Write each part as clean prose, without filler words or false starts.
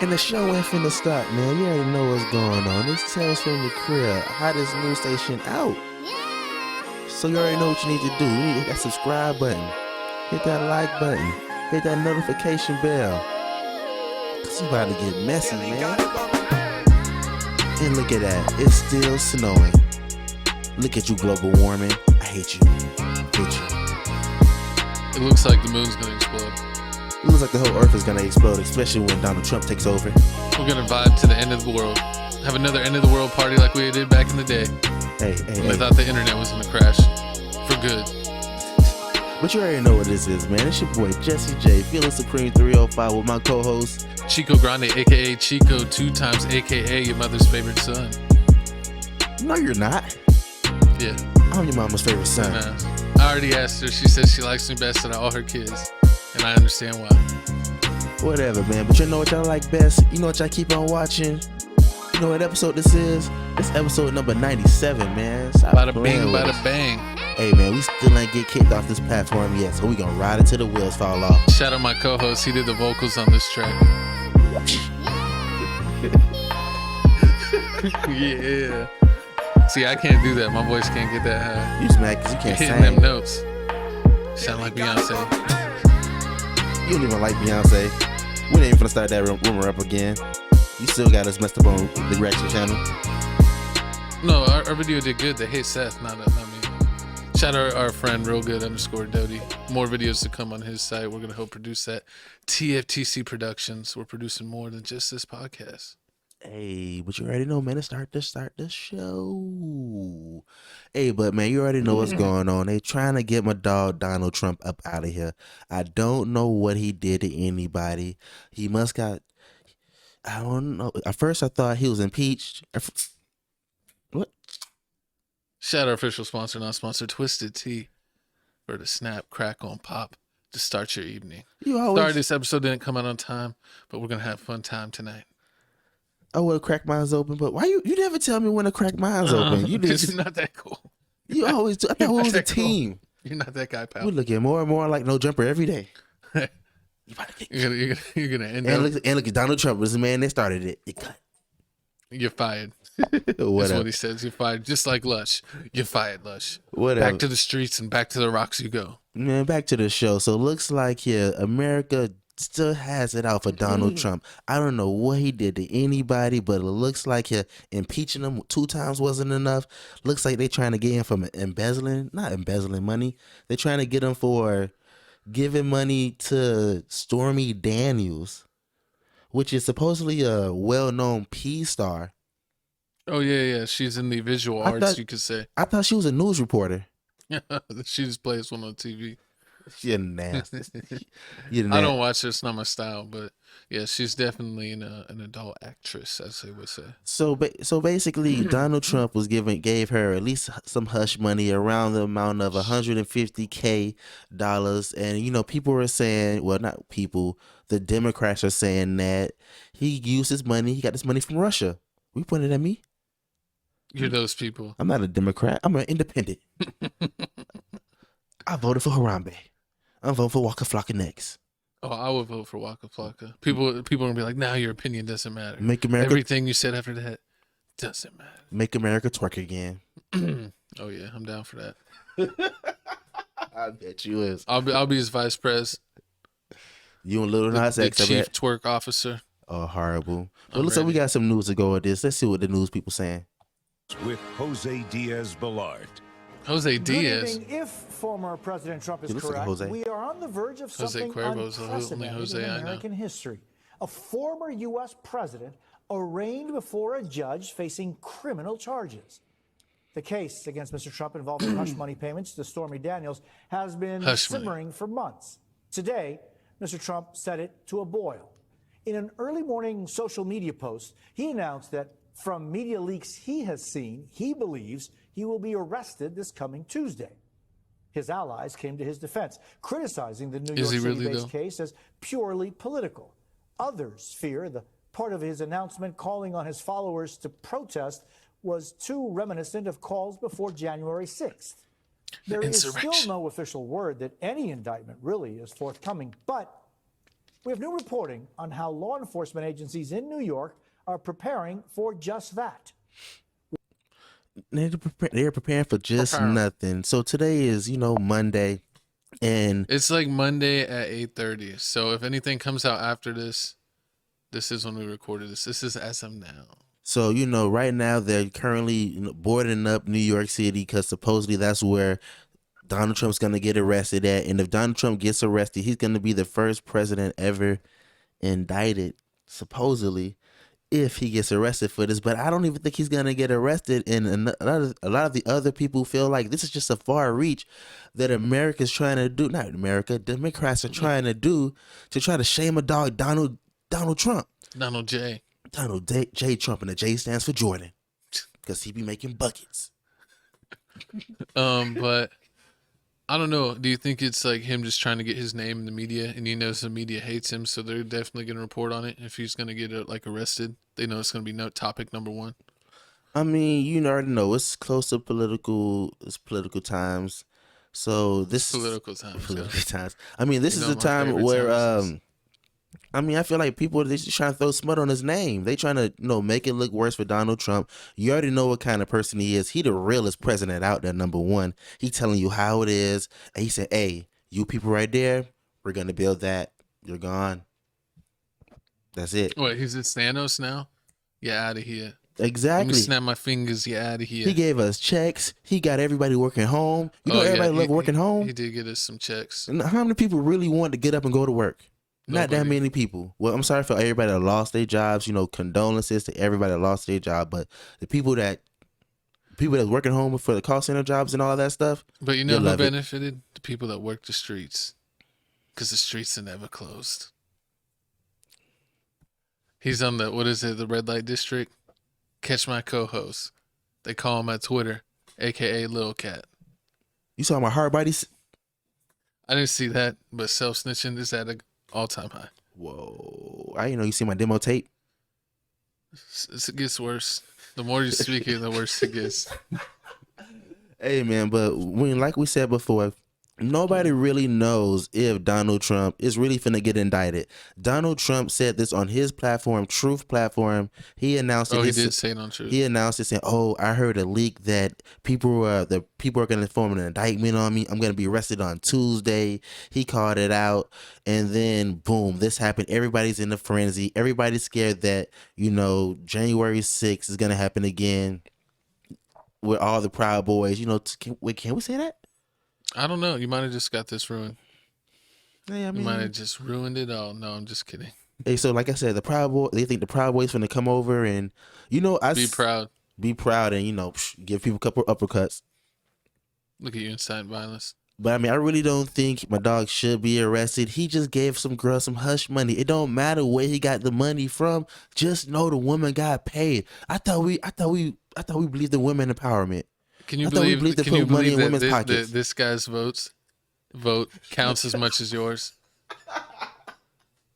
And the show ain't finna stop, man. You already know what's going on. It's Tales from the Crib, hottest news station out. So you already know what you need to do. You need to hit that subscribe button, hit that like button, hit that notification bell. Cause you about to get messy, man. And look at that, it's still snowing. Look at you, global warming. I hate you. It looks like the moon's gonna explode. It looks like the whole earth is gonna explode, especially when Donald Trump takes over. We're gonna vibe to the end of the world. Have another end of the world party like we did back in the day. Hey. I thought the internet was gonna crash for good. But you already know what this is, man. It's your boy Jesse J, Feeling Supreme 305 with my co-host Chico Grande, aka Chico, 2 times aka your mother's favorite son. No, you're not. Yeah. I'm your mama's favorite son. Nah. I already asked her. She says she likes me best out of all her kids. And I understand why. Whatever, man. But you know what y'all like best? You know what y'all keep on watching? You know what episode this is? It's episode number 97, man. Stop Bada playing bing, with bada us. bang. Hey, man, we still ain't get kicked off this platform yet, so we gonna ride it till the wheels fall off. Shout out my co-host. He did the vocals on this track. Yeah. See, I can't do that. My voice can't get that high. You just mad because you can't Hitting sing. them notes. Sound like Beyonce. You don't even like Beyonce. We ain't finna start that rumor up again. You still got us messed up on the reaction channel. No, our video did good. They hate Seth, not me. Shout out our friend Real Good _ Doty. More videos to come on his site. We're gonna help produce that. TFTC Productions. We're producing more than just this podcast. Hey, but you already know, man. Let's start the show. Hey, but man, you already know what's going on. They trying to get my dog Donald Trump up out of here. I don't know what he did to anybody. He must got. I don't know. At first, I thought he was impeached. What? Shout out our official sponsor, not sponsor, Twisted Tea, for the snap, crack on pop to start your evening. Sorry this episode didn't come out on time, but we're gonna have a fun time tonight. I would have cracked mine open, but why you never tell me when to crack mine open? You Because just you're not that cool. You always do. I thought we was a team. Cool. You're not that guy, pal. We looking more and more like No Jumper every day. You're gonna end and up. Look at Donald Trump was the man that started it. It cut. You're fired. That's what he says. You're fired. Just like Lush. You're fired, Lush. Whatever. Back to the streets and back to the rocks you go. Man, back to the show. So looks like America still has it out for Donald Trump. I don't know what he did to anybody, but it looks like impeaching him 2 times wasn't enough. Looks like they're trying to get him from not embezzling money. They're trying to get him for giving money to Stormy Daniels, which is supposedly a well-known P-star. Oh, yeah. She's in the visual arts, you could say. I thought she was a news reporter. She just plays one on TV. You're nasty. I don't watch her. It's not my style. But, yeah, she's definitely an adult actress, as they would say. So basically, Donald Trump gave her at least some hush money around the amount of $150K. And, people are saying, well, not people, the Democrats are saying that he used his money. He got this money from Russia. We pointed at me. You're those people. I'm not a Democrat. I'm an independent. I voted for Harambe. I'm voting for Waka Flocka next. Oh, I would vote for Waka Flocka. People are gonna be like, "Now your opinion doesn't matter. Make America. Everything you said after that doesn't matter. Make America twerk again." Oh yeah, I'm down for that. I bet you is. I'll be his vice pres. You and Little Nas X, the chief twerk officer. Oh, horrible. But looks like we got some news to go with this. Let's see what the news people saying. With Jose Diaz-Balart. Jose Diaz. Good evening. If former President Trump is He looks like correct, Jose. we are on the verge of something Cuervo's the only unprecedented Jose in I know. American history. A former U.S. president arraigned before a judge facing criminal charges. The case against Mr. Trump involving hush money payments to Stormy Daniels has been simmering for months. Today, Mr. Trump set it to a boil. In an early morning social media post, he announced that from media leaks he has seen, he believes he will be arrested this coming Tuesday. His allies came to his defense, criticizing the New York City-based case as purely political. Others fear the part of his announcement calling on his followers to protest was too reminiscent of calls before January 6th. There is still no official word that any indictment really is forthcoming, but We have new reporting on how law enforcement agencies in New York are preparing for just that. They're preparing for just nothing. So today is, Monday, and It's like Monday at 8:30. So if anything comes out after this, this is when we recorded this. This is as of now. so right now they're currently boarding up New York City because supposedly that's where Donald Trump's gonna get arrested at. And if Donald Trump gets arrested, he's gonna be the first president ever indicted, supposedly, if he gets arrested for this. But I don't even think he's gonna get arrested. And a lot of the other people feel like this is just a far reach that America's trying to do. Not America, Democrats are trying to do to try to shame a dog, Donald Trump. Donald J. Donald J. Trump, and the J stands for Jordan, because he be making buckets. But I don't know. Do you think it's like him just trying to get his name in the media, and he knows the media hates him, so they're definitely going to report on it if he's going to get arrested? They know it's going to be topic number one. I mean, you already know it's close to political times, so this Political times. political times. I mean, this You is know a my time favorite where times I feel like people, they just trying to throw smut on his name. They trying to make it look worse for Donald Trump. You already know what kind of person he is. He the realest president out there. Number one, he telling you how it is, and he said, "Hey, you people right there, we're gonna build that. You're gone. That's it." What, he's at Thanos now? Get out of here. Let me Exactly. snap my fingers. Get out of here. He gave us checks. He got everybody working home. Everybody love working home. He did get us some checks. And how many people really want to get up and go to work? Not that Nobody. many people. Well, I'm sorry for everybody that lost their jobs. Condolences to everybody that lost their job. But the people that's working home for the call center jobs and all that stuff. But you know You'll who love it. benefited? The people that work the streets. Because the streets are never closed. He's on the red light district? Catch my co-host. They call him at Twitter, a.k.a. Lil Cat. You saw my hard bodies? I didn't see that, but self-snitching is at an all-time high. Whoa. I you see my demo tape? It gets worse. The more you speak it, the worse it gets. Hey, man, but like we said before, nobody really knows if Donald Trump is really finna get indicted. Donald Trump said this on his platform, Truth platform. He announced it. Oh, he did say it on Truth. He announced it saying, "Oh, I heard a leak that people are going to form an indictment on me. I'm going to be arrested on Tuesday." He called it out, and then boom, this happened. Everybody's in a frenzy. Everybody's scared that January 6th is going to happen again with all the Proud Boys. Can we say that? I don't know. You might have just got this ruined. Hey, I You mean, might have just ruined it all. No, I'm just kidding. hey, so like I said, they think the Proud Boys finna come over and Be proud. be proud, and give people a couple uppercuts. Look at you inciting violence. But I mean, I really don't think my dog should be arrested. He just gave some girl some hush money. It don't matter where he got the money from. Just know the woman got paid. I thought we believed in women empowerment. Can you I thought we believe? believed Can they you put money believe in that women's pockets. this guy's vote counts as much as yours?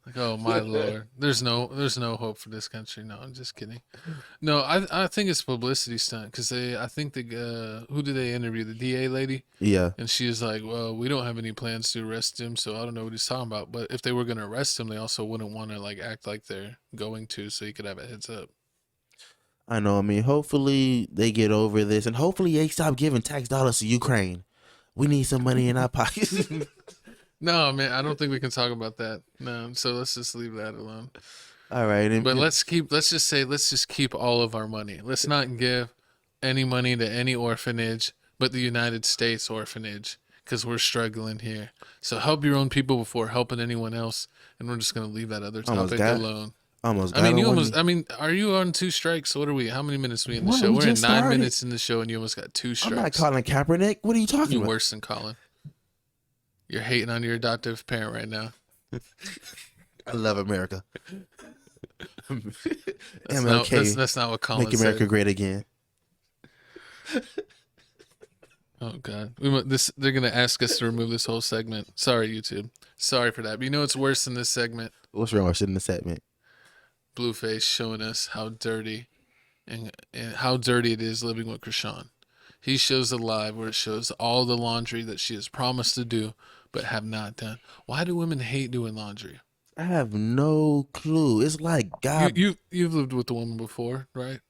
Like, oh my lord, there's no hope for this country. No, I'm just kidding. No, I think it's publicity stunt because I think who did they interview? The DA lady. Yeah. And she is like, well, we don't have any plans to arrest him, so I don't know what he's talking about. But if they were gonna arrest him, they also wouldn't want to act like they're going to, so he could have a heads up. I know. I mean, hopefully they get over this, and hopefully they stop giving tax dollars to Ukraine. We need some money in our pockets. No, man, I don't think we can talk about that. No, so let's just leave that alone. All right. But let's just keep all of our money. Let's not give any money to any orphanage but the United States orphanage because we're struggling here. So help your own people before helping anyone else. And we're just going to leave that other topic alone. Almost. I mean, are you on 2 strikes? What are we? How many minutes are we in the show? We're in 9 started. minutes in the show, and you almost got 2 strikes. I'm not calling Kaepernick. What are you talking You're about? worse than Colin. You're hating on your adoptive parent right now. I love America. That's MLK. that's not what Colin Make America said. great again. Oh God, they're gonna ask us to remove this whole segment. Sorry, YouTube. Sorry for that. But you know what's worse than this segment? What's wrong with in the segment? Blueface showing us how dirty and how dirty it is living with Krishan. He shows a live where it shows all the laundry that she has promised to do but have not done. Why do women hate doing laundry? I have no clue. It's like God. You've lived with a woman before, right?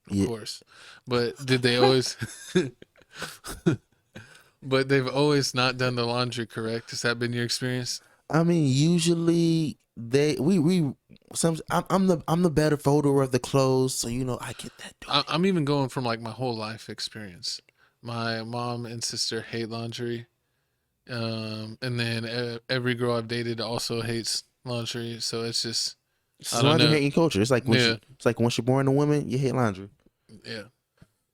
Of Yeah. course. But did they always but they've always not done the laundry correct? Has that been your experience? I mean, usually I'm the better folder of the clothes, so I get that. I'm even going from like my whole life experience. My mom and sister hate laundry. And then every girl I've dated also hates laundry, so it's just It's I don't laundry know. hating culture. It's like Yeah. it's like once you're born a woman, you hate laundry. Yeah,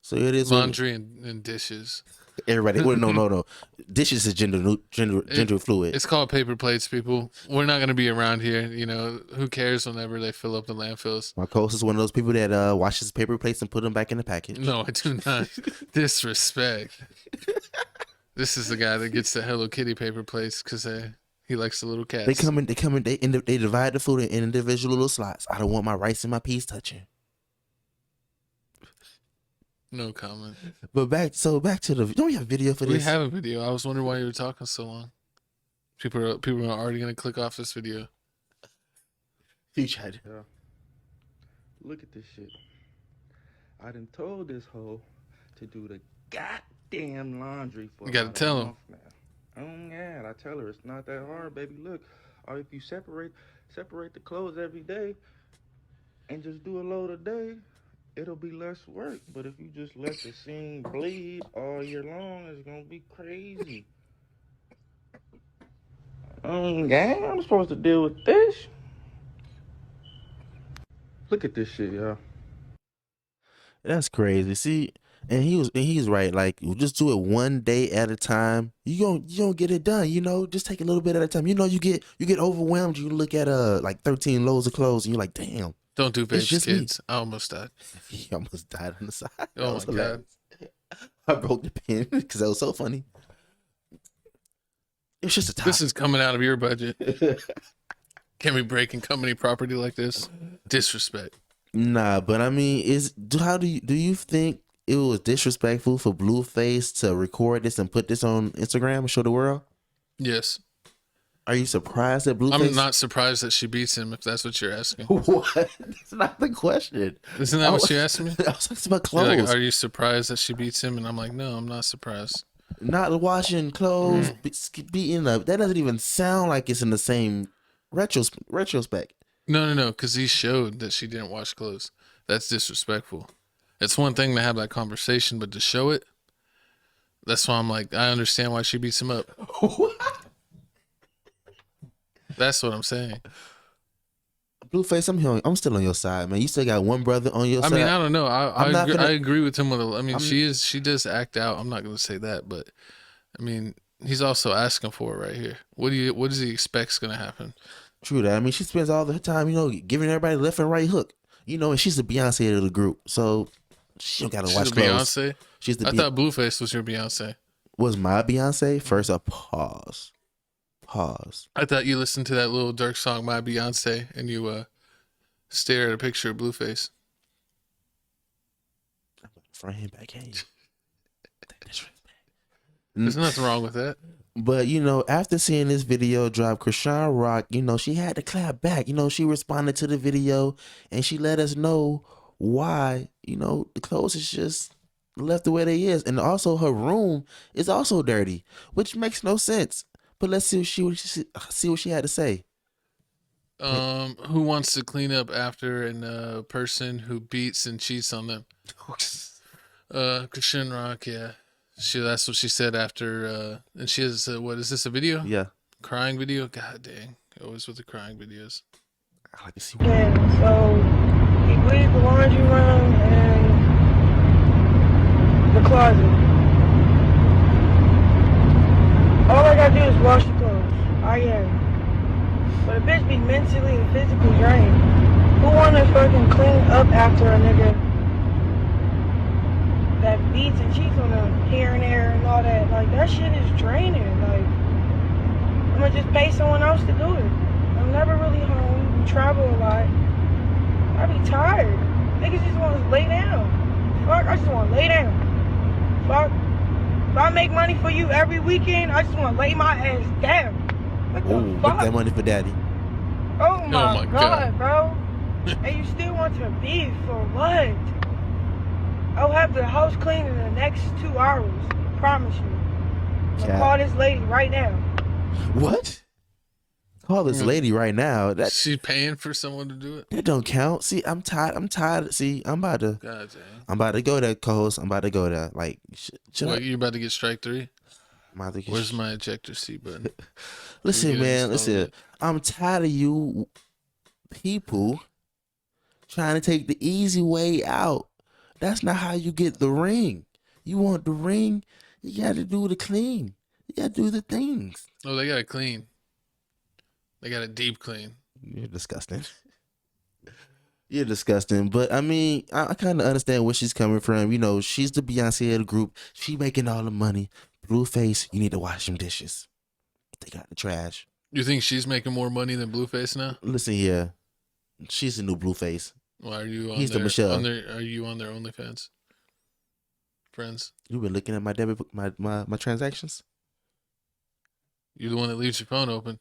So it is what- laundry and dishes. everybody. Well, no. Dishes is gender fluid. It's called paper plates, people. We're not gonna be around here. Who cares whenever they fill up the landfills? My co-host is one of those people that washes paper plates and put them back in the package. No, I do not. Disrespect. This is the guy that gets the Hello Kitty paper plates because he likes the little cats. They they divide the food in individual little slots. I don't want my rice and my peas touching. No comment. But back to the. Don't we have video for We this? have a video. I was wondering why you were talking so long. People are already gonna click off this video. You tried. Yeah. Look at this shit. I done told this hoe to do the goddamn laundry for You gotta about a tell him. month now. Oh yeah, I tell her it's not that hard, baby. Look, or if you separate the clothes every day and just do a load a day, it'll be less work. But if you just let the seam bleed all year long, it's gonna be crazy. Yeah, I'm supposed to deal with this. Look at this shit, y'all. That's crazy. See, and he's right. Like, you just do it one day at a time. You don't get it done. Just take a little bit at a time. You get overwhelmed. You look at like 13 loads of clothes, and you're like, damn. Don't do It's babes, just me. kids. I almost died. He almost died on the side. That Oh was my god. hilarious. I broke the pen because that was so funny. It was just a top. This is coming out of your budget. Can we break in company property like this? Disrespect. Nah, but I mean, do you think it was disrespectful for Blueface to record this and put this on Instagram and show the world? Yes. Are you surprised that Blueface? I'm not surprised that she beats him, if that's what you're asking. What? That's not the question. Isn't that what you asked me? I was talking about You're clothes, like, are you surprised that she beats him? And I'm like, no, I'm not surprised. not washing clothes, beating up. That doesn't even sound like it's in the same retrospect. No, because he showed that she didn't wash clothes. That's disrespectful. It's one thing to have that conversation, but to show it, that's why I'm like, I understand why she beats him up. That's what I'm saying. Blueface, I'm still on your side, man. You still got one brother on your I side. mean, I don't know. I agree with him. She does act out. I'm not going to say that, but I mean, he's also asking for it right here. What does he expect's going to happen? True that. I mean, she spends all her time, giving everybody left and right hook. And she's the Beyonce of the group, so she don't gotta watch She's the clothes. Beyonce. She's the I thought Blueface was your Beyonce. was my Beyonce. First, a pause. I thought you listened to that little Dirk song, "My Beyonce," and you stare at a picture of Blueface. Front hand, back hand. There's nothing wrong with that. But after seeing this video drop, Krishan Rock, she had to clap back. She responded to the video and she let us know why, the clothes is just left the way they is. And also her room is also dirty, which makes no sense. But let's see what she had to say. Who wants to clean up after a person who beats and cheats on them? Christian Rock, yeah. That's what she said after, and she has, what is this, a video? Yeah. Crying video? God dang. Always with the crying videos. I like to see. Yeah, so he cleaned the laundry room and the closet. All I gotta do is wash the clothes. I am. But a bitch be mentally and physically drained. Who wanna fucking clean up after a nigga that beats and cheats on them here and there and all that? Like, that shit is draining. Like, I'm gonna just pay someone else to do it. I'm never really home. We travel a lot. I be tired. Niggas just want to lay down. Fuck, I just want to lay down. Fuck. If I make money for you every weekend, I just want to lay my ass down. What the Ooh, fuck? get that money for daddy. Oh my God. bro. And you still want to beef for what? I'll have the house clean in the next 2 hours. Promise you. I'm gonna call this lady right now. What? Call this lady right now. That She paying for someone to do it? that don't count. See, I'm tired. See, I'm about to go there, co-host. I'm about to go there. Like, what, you about to get strike 3? Where's Where's my ejector seat button? Listen, man. Listen, I'm tired of you people trying to take the easy way out. That's not how you get the ring. You want the ring, you got to do the clean. You got to do the things. Oh, they got it clean. They got a deep clean. You're disgusting. You're disgusting. But I mean, I kind of understand where she's coming from. You know, she's the Beyonce of the group. She making all the money. Blueface, you need to wash them dishes. They got the trash. You think she's making more money than Blueface now? Listen here. She's the new Blueface. Well, are you on He's their, the Michelle. Are you on their OnlyFans? Friends? You been looking at my debit, my transactions? You're the one that leaves your phone open.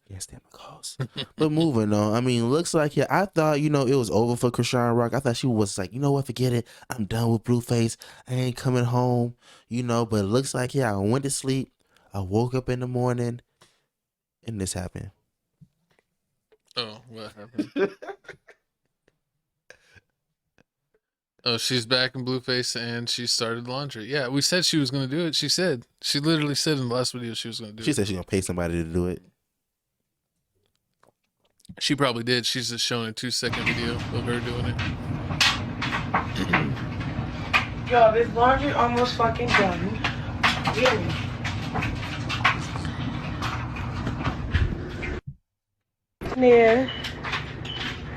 Yes, damn my calls. But moving on. I mean, looks like I thought, it was over for Krishan Rock. I thought she was like, you know what, forget it. I'm done with Blueface. I ain't coming home, but it looks like, I went to sleep. I woke up in the morning and this happened. Oh, what happened? Oh, she's back in Blueface and she started laundry. Yeah, we said she was going to do it. She literally said in the last video she was going to do it. She said she's going to pay somebody to do it. She probably did. She's just showing a 2-second video of her doing it. Yo, this laundry almost fucking done. Really? Yeah.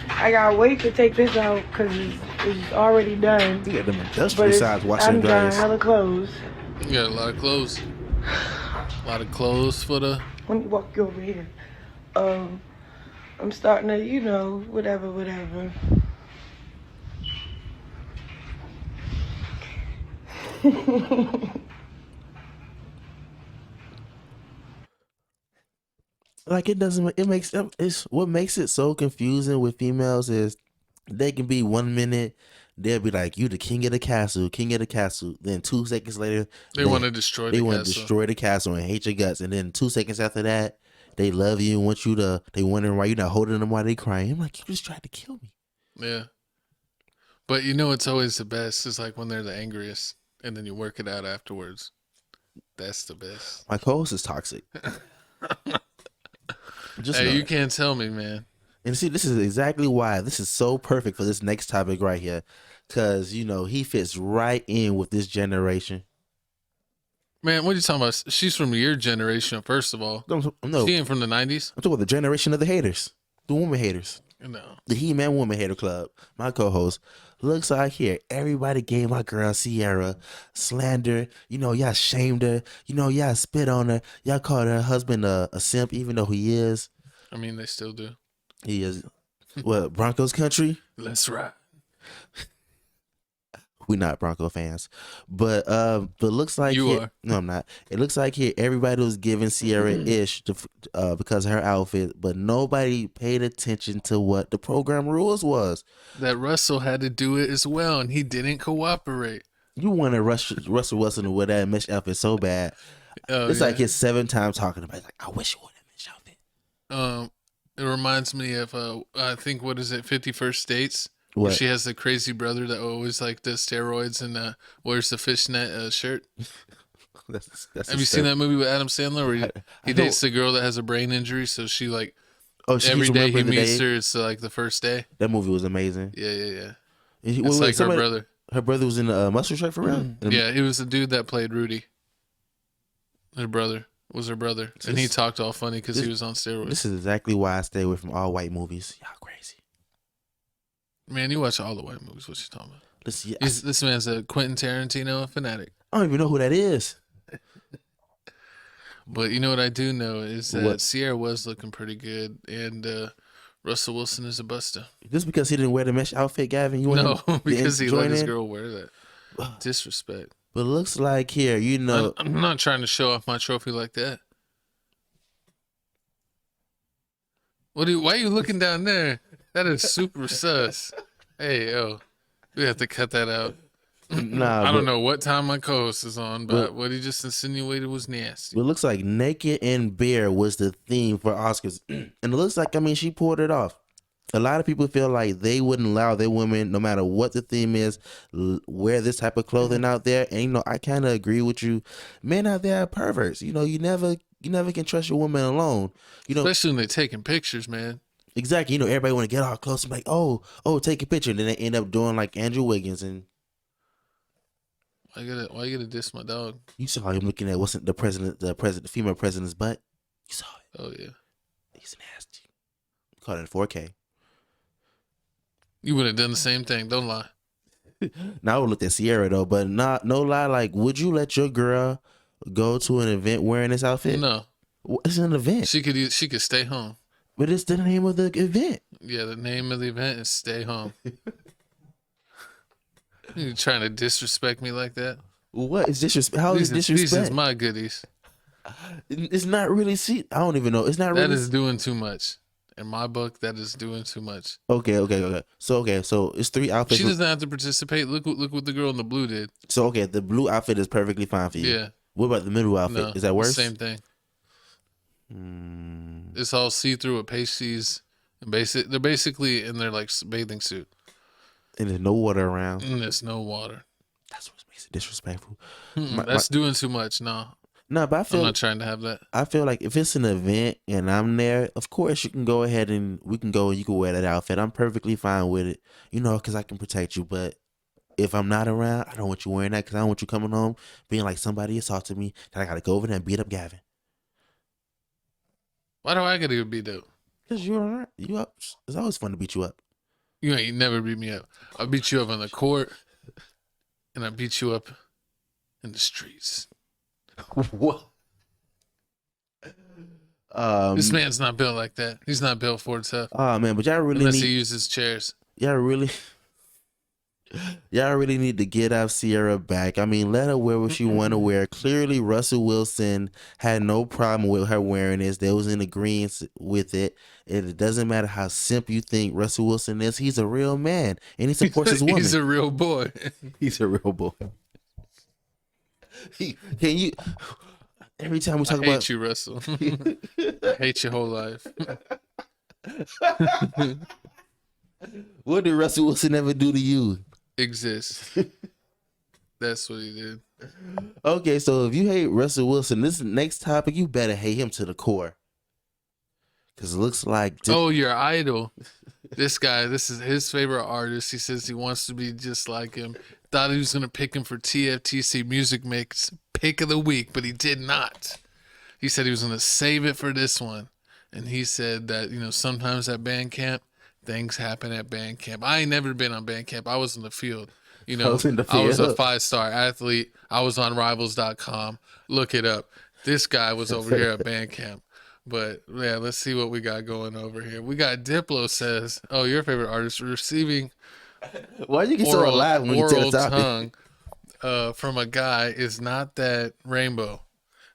I gotta wait to take this out because it's already done. You got them industrial size washing and dryers. I'm hella clothes. You got a lot of clothes. A lot of clothes for the... Let me walk you over here. I'm starting to, whatever. Like it's what makes it so confusing with females is they can be 1 minute they'll be like, you the king of the castle. Then 2 seconds later they want to destroy the castle and hate your guts. And then 2 seconds after that they love you and want you to. They wondering why you're not holding them while they crying. I'm like, you just tried to kill me. Yeah, but it's always the best is like when they're the angriest and then you work it out afterwards. That's the best. My co-host is toxic. You can't tell me, man. And see, this is exactly why this is so perfect for this next topic right here. Because, he fits right in with this generation. Man, what are you talking about? She's from your generation, first of all. No. She ain't from the 90s. I'm talking about the generation of the haters. The woman haters. No. The He-Man Woman Hater Club. My co-host. Looks like here, everybody gave my girl Sierra slander. Y'all shamed her. Y'all spit on her. Y'all called her husband a simp, even though he is. I mean, they still do. He is. What, Broncos country? Let's ride. We not Bronco fans, but looks like you are. No, I'm not. It looks like here everybody was giving Sierra ish because of her outfit, but nobody paid attention to what the program rules was. That Russell had to do it as well, and he didn't cooperate. You wanted Russell Wilson to wear that mesh outfit so bad. It's like his 7 times talking about it. Like, I wish you wore that mesh outfit. It reminds me of I think 50 First Dates. What? She has the crazy brother that always does steroids and wears the fishnet shirt. That's Have you seen that movie with Adam Sandler where he dates the girl that has a brain injury? So she every day he meets her, it's like the first day. That movie was amazing. Yeah. It's like her brother. Her brother was in a mustard shirt for real? Yeah, he was the dude that played Rudy. Her brother was her brother. And he talked all funny because he was on steroids. This is exactly why I stay away from all white movies. Y'all crazy. Man, you watch all the white movies. What you talking about? Listen, This man's a Quentin Tarantino fanatic. I don't even know who that is. But you know what I do know is that What? Sierra was looking pretty good, and Russell Wilson is a buster. Just because he didn't wear the mesh outfit, Gavin? You want No, because he let his in? girl wear that. Disrespect. But looks like here, I'm not trying to show off my trophy like that. Why are you looking down there? That is super sus. Hey, yo, we have to cut that out. Nah, I don't know what time my co-host is on, but what he just insinuated was nasty. But it looks like Naked and Bare was the theme for Oscars. And it looks like, I mean, she pulled it off. A lot of people feel like they wouldn't allow their women, no matter what the theme is, wear this type of clothing out there. And, you know, I kind of agree with you. Men out there are perverts. You know, you never can trust your woman alone. You know, Especially when they're taking pictures, man. exactly. You know, everybody want to get all close and be like, oh, take a picture. And then they end up doing like Andrew Wiggins. And Why you gotta diss my dog? you saw him looking at the female president's butt. You saw it. Oh, yeah. He's nasty. Caught it in 4K. You would have done the same thing. Don't lie. Now I would look at Sierra though, but no lie. Like, would you let your girl go to an event wearing this outfit? No. It's an event. She could stay home. But it's the name of the event. Yeah, the name of the event is Stay Home. You trying to disrespect me like that? What is disrespect? How is These disrespect? is my goodies. It's not really. See, I don't even know. It's not really. That is doing too much. In my book, that is doing too much. Okay. So it's 3 outfits. She doesn't have to participate. Look what the girl in the blue did. So okay, the blue outfit is perfectly fine for you. Yeah. What about the middle outfit? No, Is that worse? same thing. It's all see through with pasties. They're basically in their like bathing suit. And there's no water around. And there's no water. That's what makes it disrespectful. That's doing too much. No, but I'm not trying to have that. I feel like if it's an event and I'm there, of course you can go ahead and we can go and you can wear that outfit. I'm perfectly fine with it, you know, because I can protect you. But if I'm not around, I don't want you wearing that because I don't want you coming home being like somebody assaulted me that I got to go over there and beat up Gavin. Why do I gotta get beat up? Because you're all right. You up. It's always fun to beat you up. You ain't never beat me up. I beat you up on the court, and I beat you up in the streets. What? This man's not built like that. He's not built for it tough. Oh man, but y'all really Unless need. he uses chairs. Y'all really need to get off Sierra back. I mean, let her wear what she want to wear. Clearly, Russell Wilson had no problem with her wearing this. They was in agreement with it. And it doesn't matter how simp you think Russell Wilson is. He's a real man, and he supports his woman. He's a real boy. He's a real boy. Can you? Every time we talk I about hate you, Russell. I hate your whole life. What did Russell Wilson ever do to you? Exist. That's what he did. Okay, so if you hate Russell Wilson, this next topic, you better hate him to the core. Because it looks like... Oh, your idol. This guy, this is his favorite artist. He says he wants to be just like him. Thought he was going to pick him for TFTC Music Mix Pick of the Week, but he did not. He said he was going to save it for this one. And he said that, you know, sometimes at band camp, things happen at band camp. I ain't never been on band camp. I was in the field. You know, I was a 5-star athlete. I was on rivals.com. Look it up. This guy was over here at band camp. But yeah, let's see what we got going over here. We got Diplo says, "Oh, your favorite artist receiving why you get so alive when you tell the topic? Tongue from a guy is not that rainbow."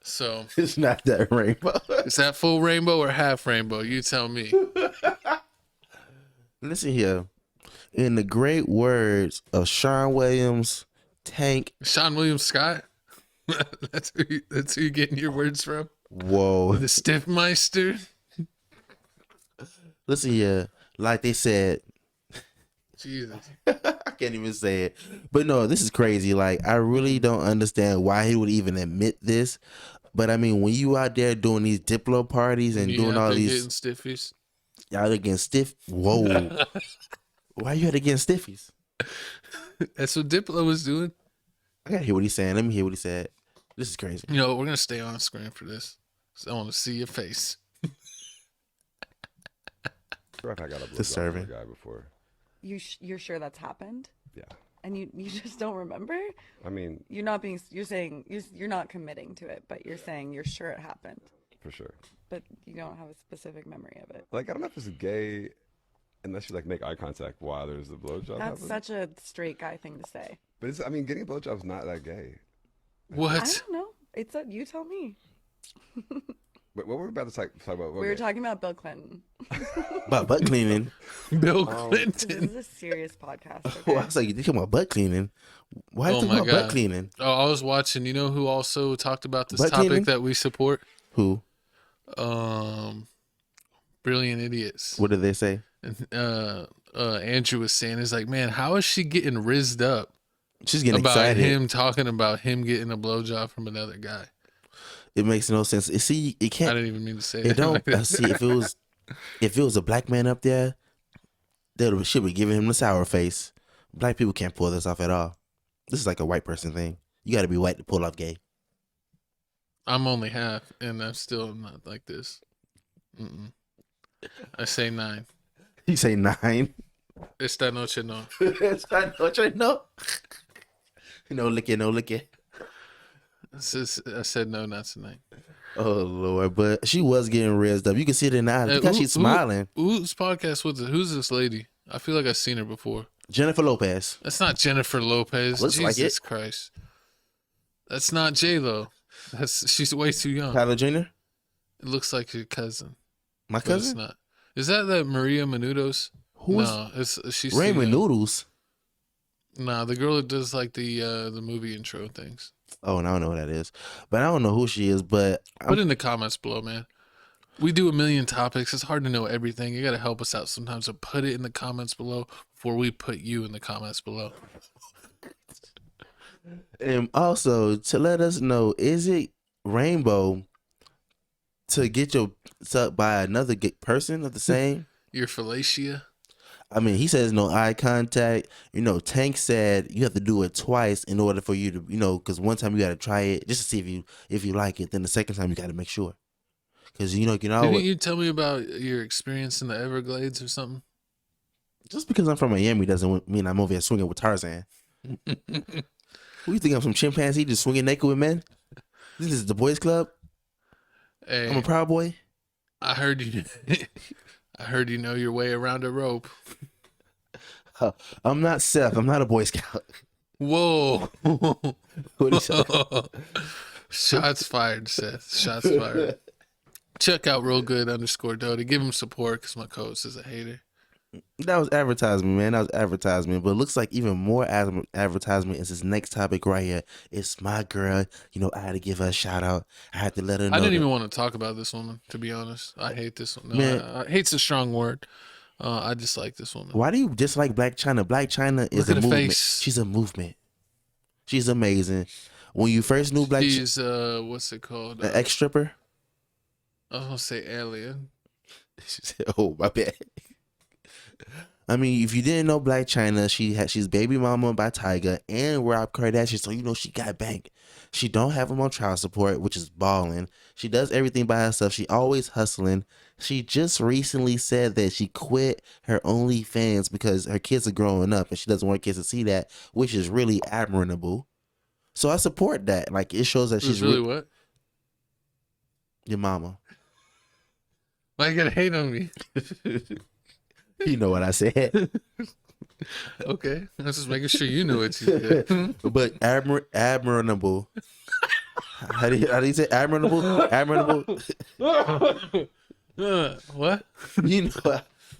So It's not that rainbow. is that full rainbow or half rainbow? You tell me. Listen here. In the great words of Sean Williams, Tank. Sean William Scott. That's who you're getting your words from. Whoa. The Stiffmeister. Listen here. Like they said, Jesus. I can't even say it. But no, this is crazy. Like, I really don't understand why he would even admit this. But I mean, when you out there doing these Diplo parties and doing all these, getting stiffies. y'all against stiff. Whoa. Why you had against stiffies? That's what Diplo was doing. I gotta hear what he's saying. Let me hear what he said. This is crazy. You know, we're gonna stay on screen for this. So I want to see your face. I got a Disturbing. guy before. You're sure that's happened? Yeah. And you just don't remember? I mean, You're saying you're not committing to it, but you're saying you're sure it happened. for sure. But you don't have a specific memory of it. Like, I don't know if it's gay unless you like make eye contact while there's the blowjob. That's happening. such a straight guy thing to say. But it's, I mean, getting a blowjob's not that gay. What? I don't know. You tell me. But what were we about to talk about? We were talking about Bill Clinton. About butt cleaning. Bill This Clinton. is a serious podcast. Oh, I Okay? was like, you talking about butt cleaning? Why you Oh talking my about butt God. cleaning? Oh, I was watching. You know who also talked about this Butt topic cleaning? that we support? Who? Brilliant Idiots. What did they say? And Andrew was saying, "Is like, man, how is she getting rizzed up She's getting about excited. him talking about him getting a blowjob from another guy?" It makes no sense. See, it I can't. didn't even mean to say It that. don't. like that. See, if it was a black man up there, she would be giving him the sour face. Black people can't pull this off at all. This is like a white person thing. You got to be white to pull off gay. I'm only half, and I'm still not like this. Mm-mm. I say 9. You say 9. Esta noche no. It's not what you know. No licking, no licking. I said no, not tonight. Oh Lord, but she was getting raised up. You can see it in the eyes. Look how she's smiling. Whose podcast was it? Who's this lady? I feel like I've seen her before. Jennifer Lopez. That's not Jennifer Lopez. Looks like Jesus it. Christ. That's not J-Lo. She's way too young. Kylie Jenner. It looks like your cousin. My But it's cousin. not. Is that Maria Menounos? Who is No, she's Raymond the, Noodles? Nah, the girl that does like the movie intro things. Oh, and I don't know who that is, but I don't know who she is. But Put in the comments below, man. We do a million topics. It's hard to know everything. You got to help us out sometimes. So put it in the comments below before we put you in the comments below. And also to let us know, is it rainbow to get your sucked by another person of the same? Your fellatio. I mean, he says no eye contact. You know, Tank said you have to do it twice in order for you to, because one time you got to try it just to see if you like it. Then the second time you got to make sure, because Didn't you tell me about your experience in the Everglades or something? just because I'm from Miami doesn't mean I'm over here swinging with Tarzan. Who you think I'm some chimpanzee just swinging naked with men? This is the boys club. Hey, I'm a proud boy. I heard you. I heard you know your way around a rope. I'm not Seth. I'm not a Boy Scout. Whoa! What is Shots fired, Seth. Shots fired. Check out Real Good _Doty. Give him support because my coach is a hater. That was advertisement, man. That was advertisement. But it looks like even more advertisement is this next topic right here. It's my girl. I had to give her a shout out. I had to let her know. I didn't even want to talk about this woman, to be honest. I hate this one. No, Man. I hate's a strong word. I dislike this woman. Why do you dislike Black China? Black China is Look a at her movement. face. She's a movement. She's amazing. When you first knew Black China, She's what's it called? an ex stripper. I was gonna say alien. She said, "Oh, my bad." I mean, if you didn't know Black China, she's baby mama by Tyga and Rob Kardashian, so she got bank. She don't have him on child support, which is balling. She does everything by herself. She always hustling. She just recently said that she quit her OnlyFans because her kids are growing up and she doesn't want her kids to see that, which is really admirable. So I support that. Like, it shows that she's really what? your mama. Why you gotta hate on me? You know what I said. Okay, I was just making sure you knew what you said. But admirable. How do you say admirable? Admirable. What?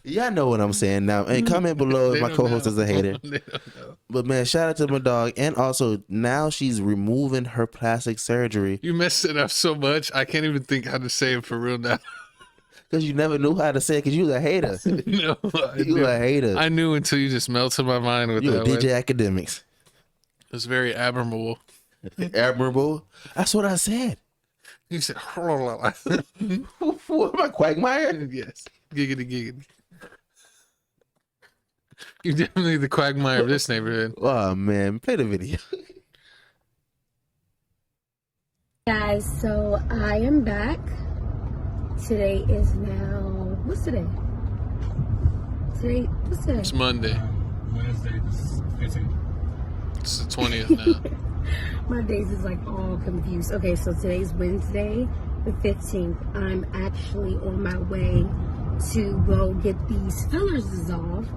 Y'all know what I'm saying now. And comment below if They my don't co-host know. is a hater. They don't know. But man, shout out to my dog. And also now she's removing her plastic surgery You messed it up so much. I can't even think how to say it for real now. because you never knew how to say it because you was a hater. No, You a hater. I knew until you just melted my mind with You a that. DJ One. Academics. It was very admirable. Admirable. That's what I said. You said, What am I, Quagmire? yes, giggity giggity. You're definitely the quagmire of this neighborhood. Oh man, play the video. Guys, so I am back. Today is now, what's today? What's today? It's Monday. Wednesday, the 15th. It's the 20th now. My days is like all confused. Okay, so today's Wednesday, the 15th. I'm actually on my way to go get these fillers dissolved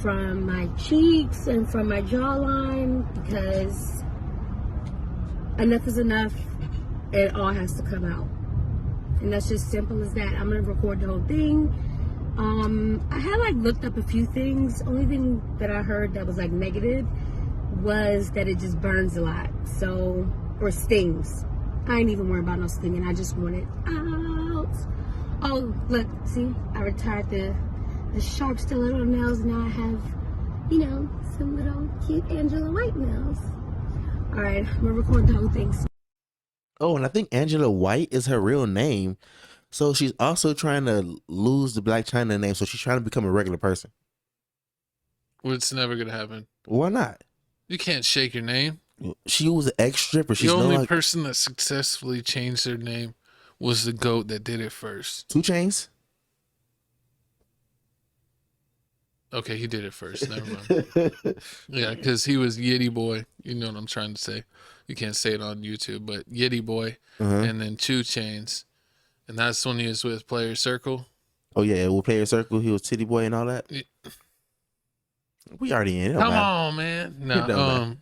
from my cheeks and from my jawline because enough is enough. It all has to come out. And that's just simple as that. I'm going to record the whole thing. I had like looked up a few things. Only thing that I heard that was like negative was that it just burns a lot. So, or stings. I ain't even worried about no stinging. I just want it out. Oh, look, see, I retired the sharp stiletto nails. Now I have, you know, some little cute Angela White nails. All right, I'm gonna record the whole thing. Oh, and I think Angela White is her real name. So she's also trying to lose the Black China name. So she's trying to become a regular person. Well, it's never gonna happen. Why not? You can't shake your name. She was an ex-stripper. She's The only like person that successfully changed their name was the GOAT that did it first. 2 Chainz. Okay, he did it first. Never mind. Yeah, because he was Yitty Boy. You know what I'm trying to say. You can't say it on YouTube, but Yitty Boy, and then 2 Chainz, and that's when he was with Player Circle. Oh yeah, with Player Circle, he was Titty Boy and all that. Yeah. We already in it. Come on, man. No,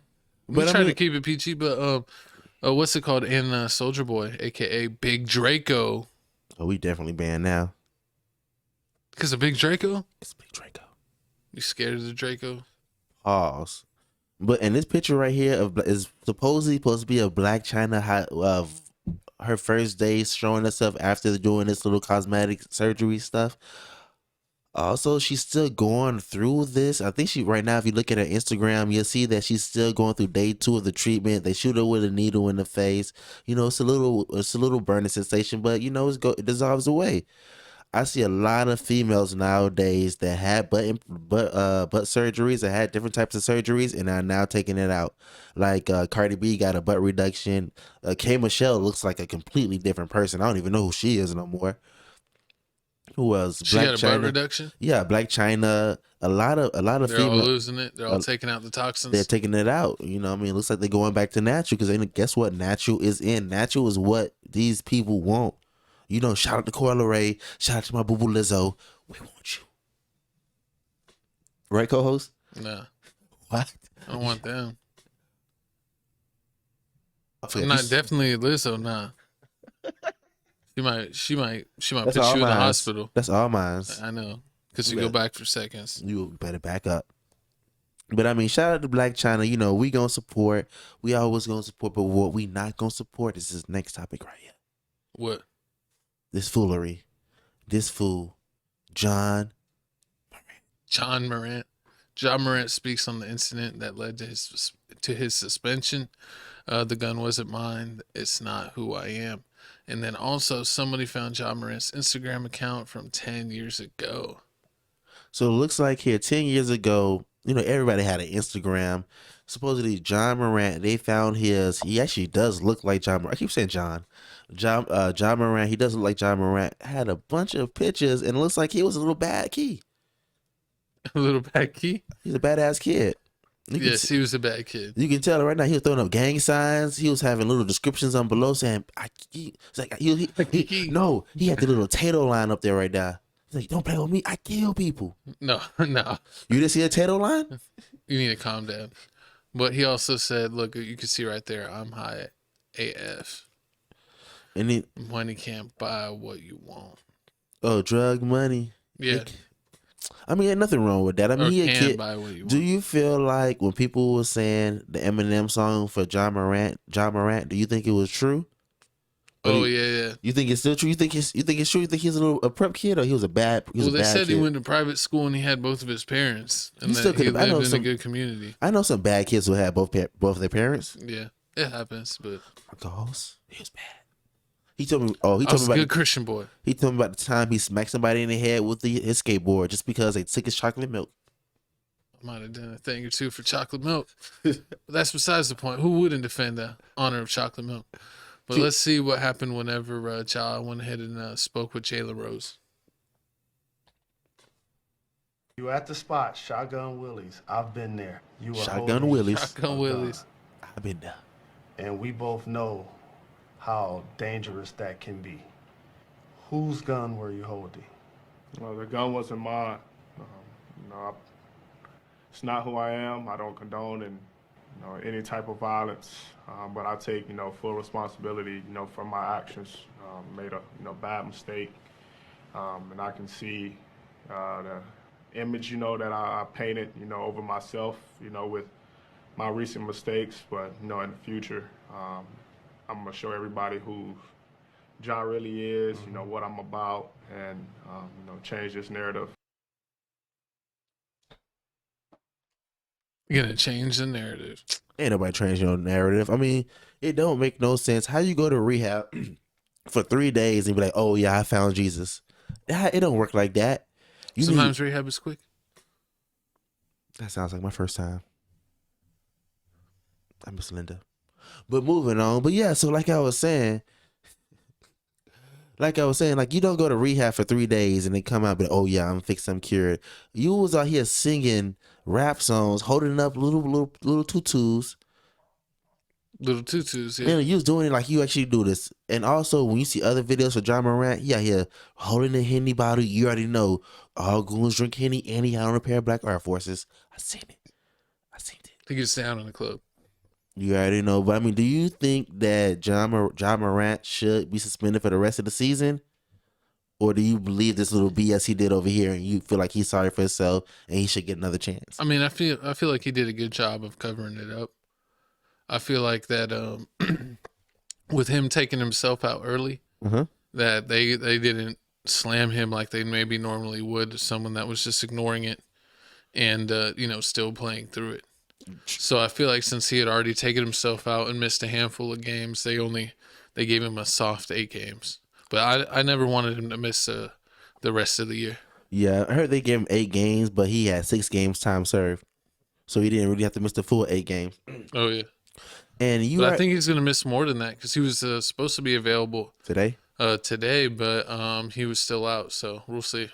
we try to keep it PG, but what's it called? In Soldier Boy, aka Big Draco. Oh, we definitely banned now. Because of Big Draco? It's Big Draco. You scared of the Draco? Pause. But in this picture right here is supposedly supposed to be a Black China of her first day showing herself after doing this little cosmetic surgery stuff. Also, she's still going through this. I think she right now, if you look at her Instagram, you'll see that she's still going through day 2 of the treatment. They shoot her with a needle in the face. You know, it's a little burning sensation, but you know, it dissolves away. I see a lot of females nowadays that had butt surgeries, that had different types of surgeries, and are now taking it out. Like Cardi B got a butt reduction. K Michelle looks like a completely different person. I don't even know who she is no more. Who else? She got a butt reduction? Yeah, Black China. A lot of They're females all losing it. They're all taking out the toxins. They're taking it out. You know what I mean? It looks like they're going back to natural because guess what? Natural is in. Natural is what these people want. You know, shout out to Coyle Ray. Shout out to my boo-boo Lizzo. We want you. Right, co-host? Nah. What? I don't want them. I'm not definitely Lizzo, nah. She might put you in the hospital. That's all mine. I know. Because you go back for seconds. You better back up. But I mean, shout out to Black China. You know, we gonna support. We always gonna support. But what we not gonna support is this next topic right here. What? This foolery. This fool. John Morant. John Morant speaks on the incident that led to his suspension. The gun wasn't mine. It's not who I am. And then also somebody found John Morant's Instagram account from 10 years ago. So it looks like here 10 years ago, you know, everybody had an Instagram. Supposedly John Morant, they found his. He actually does look like John Morant. I keep saying John Morant. He does look like John Morant. Had a bunch of pictures, and it looks like he was a little bad key. A little bad key? He's a badass kid. Yes, he was a bad kid. You can tell right now he was throwing up gang signs. He was having little descriptions on below saying, he had the little Tato line up there right now. He's like, don't play with me. I kill people. No. You didn't see a Tato line? You need to calm down. But he also said, look, you can see right there, I'm high AF. And money can't buy what you want. Oh, drug money. Yeah. I mean, ain't nothing wrong with that. I mean, he a kid. Buy what you do want. you feel like when people were saying the Eminem song for John Morant, do you think it was true? Yeah. You think it's still true? You think it's true? You think he's a prep kid or he was a bad? They said he went to private school and he had both of his parents, and he lived in a good community. I know some bad kids who had both their parents. Yeah, it happens, but he was bad. He told me. Oh, he I told was me about a good Christian boy. He told me about the time he smacked somebody in the head with his skateboard just because they took his chocolate milk. I might have done a thing or two for chocolate milk, but that's besides the point. Who wouldn't defend the honor of chocolate milk? But let's see what happened whenever Child went ahead and spoke with Jayla Rose. You at the spot, Shotgun Willie's. I've been there. You were Shotgun Willie's. Shotgun Willie's. I've been there. And we both know how dangerous that can be. Whose gun were you holding? Well, the gun wasn't mine. It's not who I am. I don't condone any type of violence, but I take full responsibility for my actions. Made a bad mistake, and I can see the image, that I painted, over myself, with my recent mistakes. But, in the future, I'm going to show everybody who John really is, what I'm about, and, change this narrative. You're gonna change the narrative. Ain't nobody changing your narrative. I mean, it don't make no sense. How you go to rehab for 3 days and be like, oh yeah, I found Jesus? It don't work like that. Sometimes rehab is quick. That sounds like my first time. I miss Linda. But moving on. But yeah, so like I was saying, like you don't go to rehab for 3 days and then come out and be like, oh yeah, I'm fixed, I'm cured. You was out here singing rap songs, holding up little tutus. Little tutus, yeah. And you was doing it like you actually do this. And also, when you see other videos of John Morant, he out here holding a Henny bottle. You already know all goons drink Henny, and he had on a pair of black Air Forces. I seen it. He gets down in the club. You already know. But I mean, do you think that John Morant should be suspended for the rest of the season? Or do you believe this little BS he did over here and you feel like he's sorry for himself and he should get another chance? I mean, I feel like he did a good job of covering it up. I feel like that with him taking himself out early, that they didn't slam him like they maybe normally would someone that was just ignoring it and still playing through it. So I feel like since he had already taken himself out and missed a handful of games, they gave him a soft 8 games. But I never wanted him to miss the rest of the year. Yeah, I heard they gave him 8 games, but he had 6 games time served, so he didn't really have to miss the full 8 games. Oh yeah. And I think he's gonna miss more than that because he was supposed to be available today, but he was still out. So we'll see.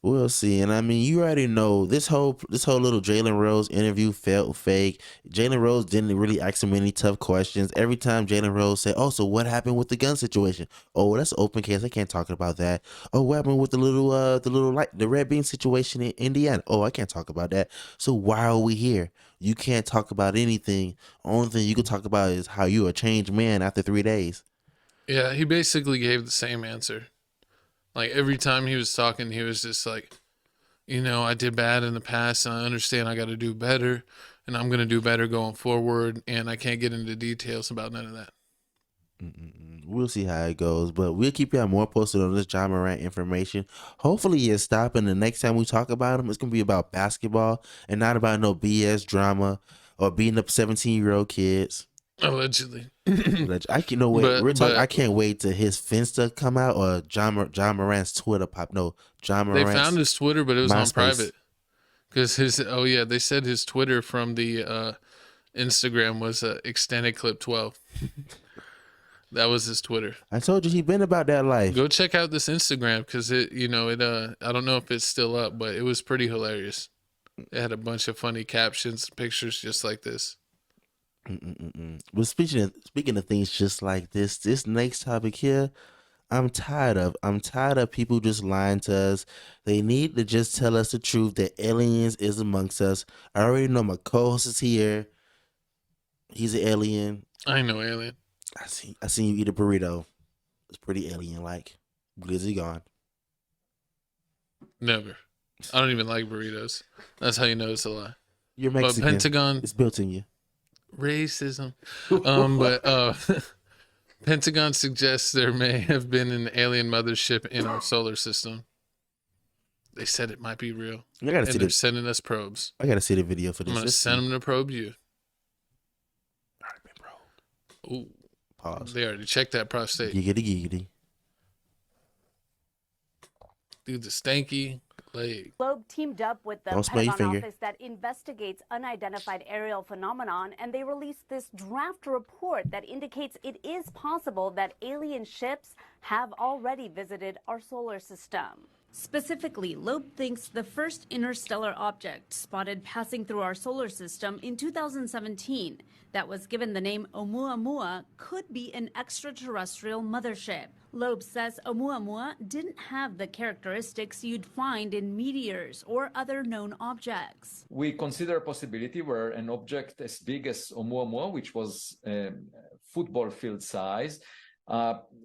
We'll see. And I mean, you already know this whole little Jalen Rose interview felt fake. Jalen Rose didn't really ask him any tough questions. Every time Jalen Rose said, "Oh, so what happened with the gun situation? Oh, that's an open case. I can't talk about that. Oh, what happened with the red bean situation in Indiana? Oh, I can't talk about that. So why are we here? You can't talk about anything. Only thing you can talk about is how you're a changed man after 3 days." Yeah, he basically gave the same answer. Like every time he was talking, he was just like, I did bad in the past and I understand I got to do better and I'm going to do better going forward. And I can't get into details about none of that. We'll see how it goes, but we'll keep y'all more posted on this John Morant information. Hopefully it's stopping. The next time we talk about him, it's going to be about basketball and not about no BS drama or beating up 17-year-old kids. Allegedly. I can't wait. I can't wait till his Finsta come out or John Morant's Twitter pop. No, John Morant's. They found his Twitter, but it was on MySpace. private. Because they said his Twitter from the Instagram was extended clip 12. That was his Twitter. I told you he been about that life. Go check out this Instagram because I don't know if it's still up, but it was pretty hilarious. It had a bunch of funny captions, pictures just like this. Well, speaking of things just like this next topic here, I'm tired of people just lying to us. They need to just tell us the truth that aliens is amongst us. I already know my co-host is here. He's an alien. I know alien. I seen you eat a burrito. It's pretty alien-like. Glizzy gone. Never. I don't even like burritos. That's how you know it's a lie. You're Mexican. But Pentagon. It's built in you. Racism. But Pentagon suggests there may have been an alien mothership in our solar system. They said it might be real. They're sending us probes. I gotta see the video for this. I'm gonna send them to probe you. Already been probed. Ooh. Pause. They already checked that prostate. Giggity. Dude, the stanky leg. Globe teamed up with the Pentagon office that investigates unidentified aerial phenomenon, and they released this draft report that indicates it is possible that alien ships have already visited our solar system. Specifically, Loeb thinks the first interstellar object spotted passing through our solar system in 2017 that was given the name Oumuamua could be an extraterrestrial mothership. Loeb says Oumuamua didn't have the characteristics you'd find in meteors or other known objects. We consider a possibility where an object as big as Oumuamua, which was football field size,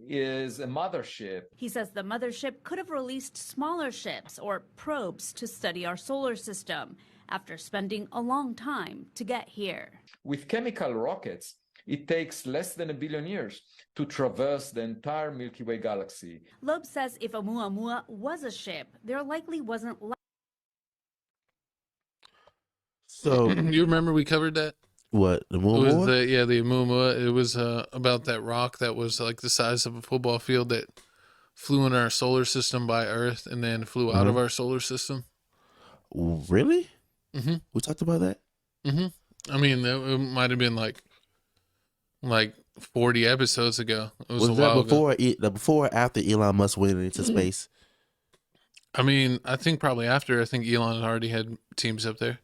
is a mothership. He says the mothership could have released smaller ships or probes to study our solar system after spending a long time to get here. With chemical rockets, it takes less than 1 billion years to traverse the entire Milky Way galaxy. Loeb says if Oumuamua was a ship, there likely wasn't. So you remember we covered that? What, the It was Oumuamua? the Oumuamua. It was about that rock that was like the size of a football field that flew in our solar system by Earth and then flew out of our solar system. Really? Mm-hmm. We talked about that? Mm-hmm. I mean, it might have been like 40 episodes ago. It was a that while before ago. before or after Elon Musk went into space? I mean, I think probably after. I think Elon already had teams up there.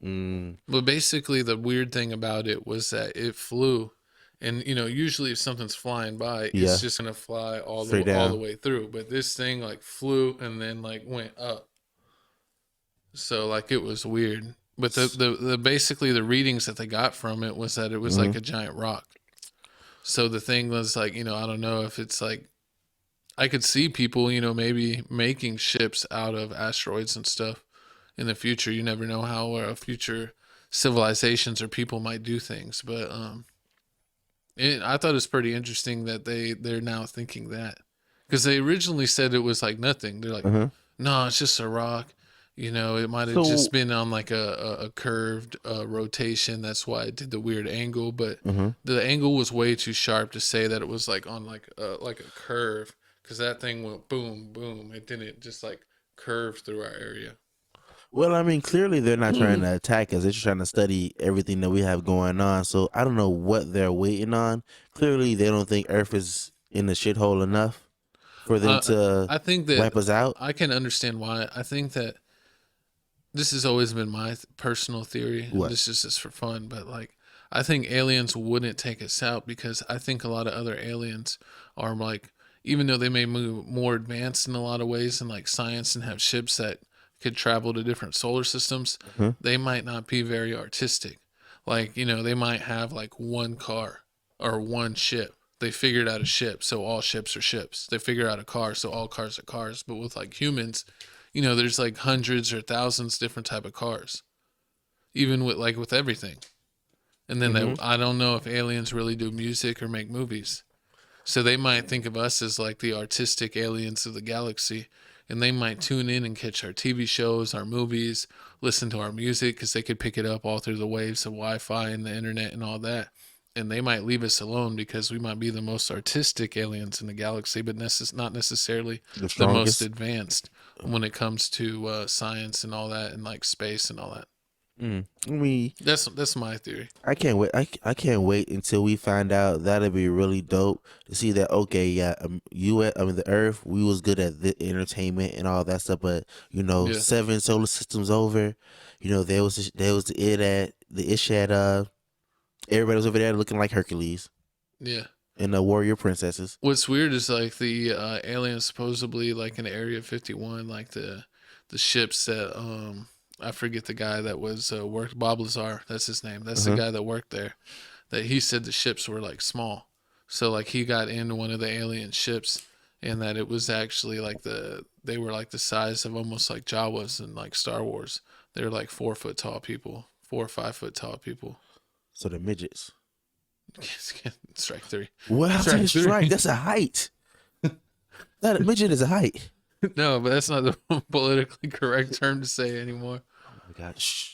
But basically, the weird thing about it was that it flew, and usually if something's flying by, it's just gonna fly all the way through. But this thing like flew and then like went up, so like it was weird. But the basically the readings that they got from it was that it was like a giant rock. So the thing was like, I don't know if it's like, I could see people, maybe making ships out of asteroids and stuff. In the future, you never know how future civilizations or people might do things, but I thought it was pretty interesting that they're now thinking that, because they originally said it was like nothing. They're like, no, it's just a rock. It might have just been on like a curved rotation. That's why it did the weird angle, but the angle was way too sharp to say that it was like on like a curve, because that thing went boom, boom. It didn't just like curve through our area. Well, I mean, clearly they're not trying to attack us. They're just trying to study everything that we have going on. So I don't know what they're waiting on. Clearly, they don't think Earth is in the shithole enough for them to I think that wipe us out. I can understand why. I think that this has always been my personal theory. What? This is just for fun, but like, I think aliens wouldn't take us out because I think a lot of other aliens are like, even though they may move more advanced in a lot of ways in like science and have ships that could travel to different solar systems, they might not be very artistic. Like, they might have like one car or one ship. They figured out a ship, so all ships are ships. They figure out a car, so all cars are cars. But with like humans, there's like hundreds or thousands different type of cars, even with everything. And then I don't know if aliens really do music or make movies. So they might think of us as like the artistic aliens of the galaxy. And they might tune in and catch our TV shows, our movies, listen to our music, because they could pick it up all through the waves of Wi-Fi and the internet and all that. And they might leave us alone because we might be the most artistic aliens in the galaxy, but not necessarily the most advanced when it comes to science and all that, and like space and all that. I mean, that's my theory. I can't wait. I can't wait until we find out. That'll be really dope to see that. Okay, yeah, the Earth, we was good at the entertainment and all that stuff, but 7 solar systems over, there was the issue at everybody was over there looking like Hercules. Yeah. And the warrior princesses. What's weird is like the aliens supposedly like in Area 51, like the ships that I forget the guy that was worked, Bob Lazar, that's his name. That's the guy that worked there. That he said the ships were like small. So like he got into one of the alien ships, and that it was actually like they were like the size of almost like Jawas in like Star Wars. They're like 4 foot tall people, 4 or 5 foot tall people. So they're midgets. Strike 3. Well, strike. That's a height. That a midget is a height. No, but that's not the politically correct term to say anymore. Oh my gosh.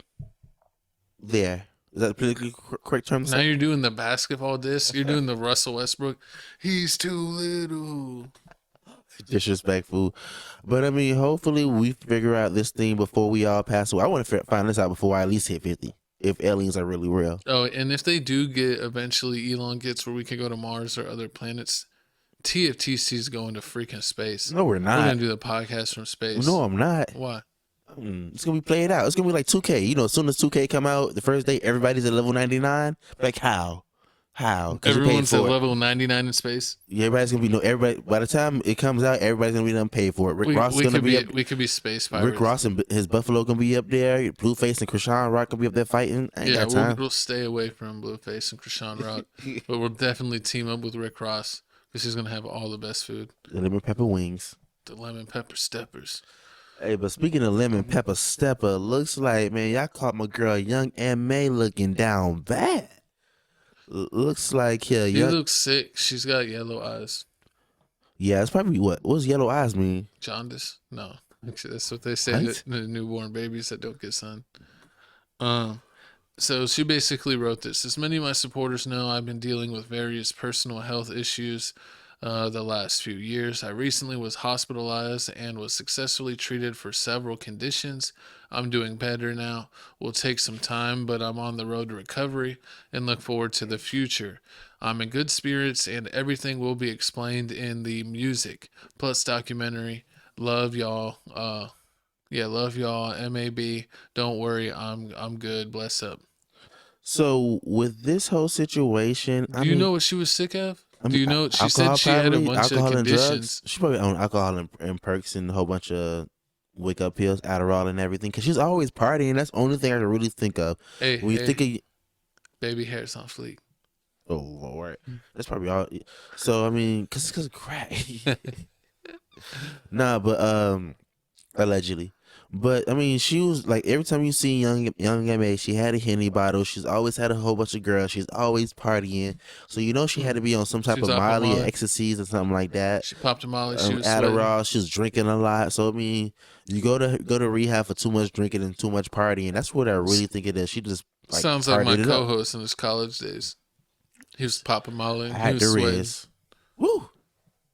There. Is that the politically correct term to say? Now you're doing the basketball disc. You're doing the Russell Westbrook. He's too little. Disrespectful. But I mean, hopefully we figure out this thing before we all pass away. I want to find this out before I at least hit 50. If aliens are really real. Oh, and if they do get, eventually Elon gets where we can go to Mars or other planets, TFTC is going to freaking space. No, we're not. We're going to do the podcast from space. No, I'm not. Why? It's going to be played out. It's going to be like 2K. As soon as 2K come out, the first day, everybody's at level 99. Like, how? Everyone's at level 99 in space? Yeah, everybody's going to be, everybody. By the time it comes out, everybody's going to be done paid for it. Rick Ross is going to be up. We could be space pirates. Rick Ross and his Buffalo going to be up there. Blueface and Krishan Rock going to be up there fighting. I ain't got time. We'll stay away from Blueface and Krishan Rock. But we'll definitely team up with Rick Ross. because she's gonna have all the best food. The lemon pepper wings. The lemon pepper steppers. Hey, but speaking of lemon pepper stepper, looks like, man, y'all caught my girl Young M.A. looking down bad. Looks like, yeah. She looks sick. She's got yellow eyes. Yeah, it's probably what does yellow eyes mean? Jaundice? No. Actually, that's what they say What? to the newborn babies that don't get sun. So she basically wrote this. As many of my supporters know, I've been dealing with various personal health issues the last few years. I recently was hospitalized and was successfully treated for several conditions. I'm doing better now. Will take some time, but I'm on the road to recovery and look forward to the future. I'm in good spirits and everything will be explained in the music plus documentary. Love y'all. Love y'all. MAB. Don't worry. I'm good. Bless up. So with this whole situation, Do you know what she was sick of? Do you know? She said she had a bunch of conditions. She probably on alcohol and perks and a whole bunch of wake up pills, Adderall and everything. Because she's always partying. That's the only thing I can really think of. Hey, when you think of baby hair's on fleek. Oh Lord, that's probably all. So I mean, cause of crack. Nah, but allegedly. But I mean, she was like every time you see young M.A., she had a Henny bottle. She's always had a whole bunch of girls. She's always partying. So you know she had to be on some type of Molly or ecstasies or something like that. She popped a Molly. She was Adderall. sweating. She was drinking a lot. So I mean, you go to rehab for too much drinking and too much partying. That's what I really think it is. She just Sounds like my partied it up. co-host in his college days. He was popping Molly. And I he had was the sweating. Riz. Woo.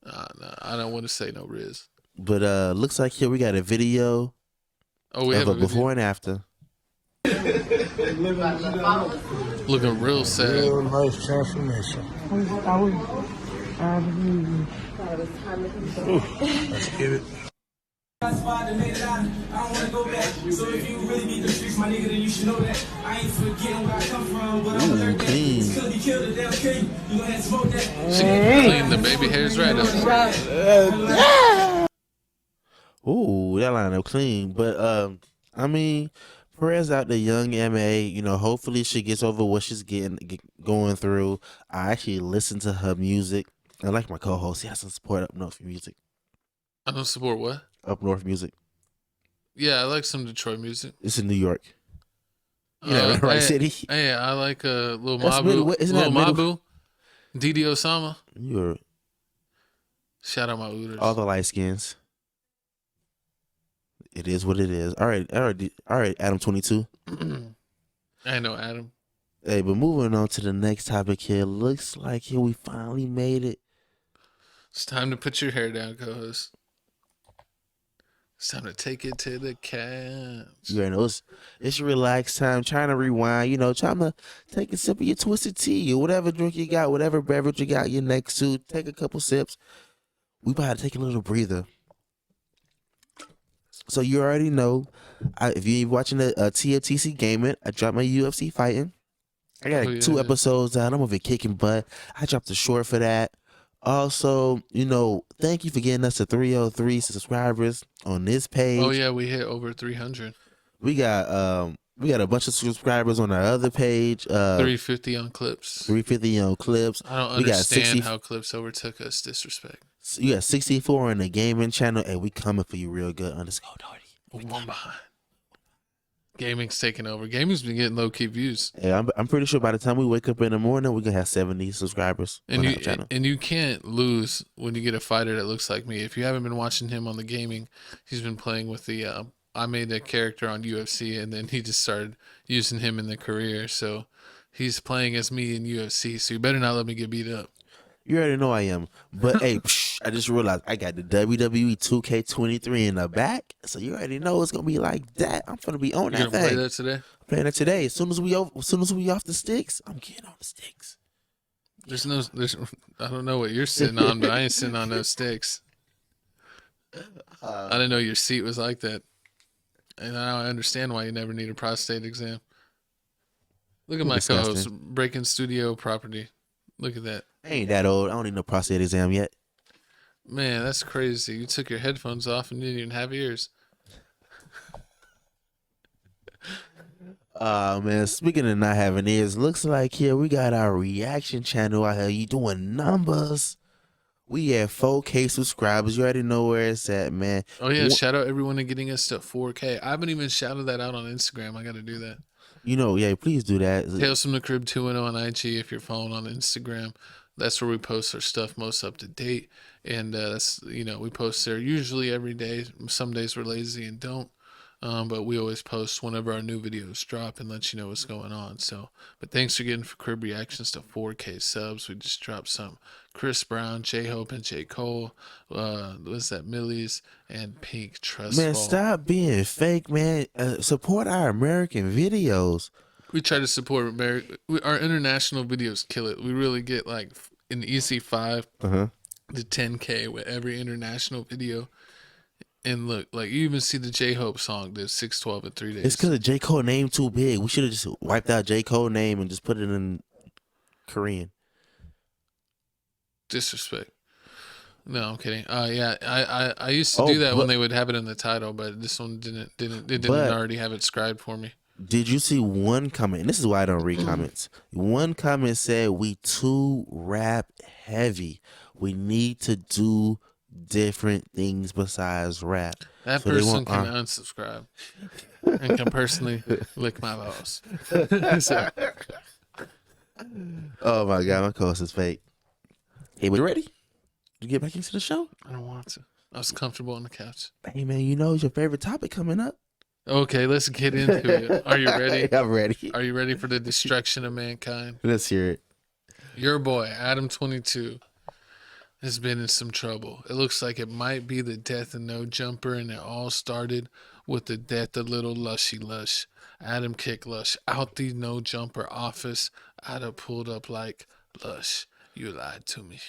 No, I don't want to say no Riz. But looks like here we got a video. Oh, we of have a a before and after. Looking real sad. Real life transformation. Let's get it. Ooh, clean. She cleaned the baby hairs right up. Ooh, that line up clean. But I mean, prayers out to young M.A. You know, hopefully she gets over what she's going through. I actually listen to her music. I like my co-host. He has some support up north music. I don't support what? Up north music. Yeah, I like some Detroit music. It's in New York. Yeah, right city. Hey, I like Lil That's Mabu. isn't Lil that Mabu. Didi Osama. You're Shout out my Ooters. all the light skins. It is what it is. All right, Adam 22. I know Adam. Hey, but moving on to the next topic here. Looks like here we finally made it. It's time to put your hair down, co-host. It's time to take it to the couch. You know, it's relaxed time. Trying to rewind. You know, trying to take a sip of your twisted tea or whatever drink you got, whatever beverage you got. You're next to take a couple sips. We about to take a little breather. So you already know, if you're watching the TFTC gaming, I dropped my UFC fighting. I got 2 episodes out. I'm over kicking butt. I dropped a short for that. Also, you know, thank you for getting us to 303 subscribers on this page. Oh yeah, we hit over 300. We got a bunch of subscribers on our other page. 350 on clips. 350 on clips. I don't understand how clips overtook us. Disrespect. You got 64 on the gaming channel. Hey, we coming for you real good. _ Doherty. One behind. Gaming's taking over. Gaming's been getting low key views. Hey, I'm pretty sure by the time we wake up in the morning, we're gonna have 70 subscribers on that channel. And you can't lose when you get a fighter that looks like me. If you haven't been watching him on the gaming, he's been playing with the. I made a character on UFC, and then he just started using him in the career. So he's playing as me in UFC. So you better not let me get beat up. You already know I am. But hey, I just realized I got the WWE 2K23 in the back. So you already know it's gonna be like that. I'm gonna be on that You're thing. gonna play that today? I'm playing it today. As soon as we off the sticks, I'm getting on the sticks. I don't know what you're sitting on, but I ain't sitting on those sticks. I didn't know your seat was like that. And now I understand why you never need a prostate exam. Look at my co-host breaking studio property. Look at that. I ain't that old. I don't need no prostate exam yet. Man, that's crazy. You took your headphones off and you didn't even have ears. Man, speaking of not having ears, looks like here we got our reaction channel out here. You doing numbers. We at 4K subscribers. You already know where it's at, man. Oh yeah, shout out everyone and getting us to 4K. I haven't even shouted that out on Instagram. I got to do that. You know, yeah, please do that. Tales from the Crib 2.0 on IG if you're following on Instagram. That's where we post our stuff most up to date. And that's, we post there usually every day. Some days we're lazy and don't. But we always post whenever our new videos drop and let you know what's going on. So, but thanks for getting for Crib Reactions to 4K subs. We just dropped some Chris Brown, J-Hope, and J. Cole. What's that? Millie's and Pink Trust. Man, stop being fake, man. Support our American videos. We try to support our international videos kill it. We really get like an easy 5 to 10K with every international video. And look, like you even see the J-Hope song did 612 in 3 days. It's because the J. Cole name too big. We should have just wiped out J. Cole name and just put it in Korean. Disrespect. No, I'm kidding. Yeah, I used to do that when they would have it in the title, but this one didn't already have it scribed for me. Did you see one comment? And this is why I don't read comments. One comment said, "We too rap heavy. We need to do different things besides rap." That person can unsubscribe and can personally lick my balls. So. Oh my God, my co-host is fake. Hey, we ready to get back into the show? I don't want to. I was comfortable on the couch. Hey man, you know it's your favorite topic coming up. Okay, let's get into it. Are you ready? I'm ready. Are you ready for the destruction of mankind? Let's hear it. Your boy, Adam22, has been in some trouble. It looks like it might be the death of No Jumper, and it all started with the death of little Lushy Lush. Adam kicked Lush out the No Jumper office. I'd have pulled up like, Lush, you lied to me.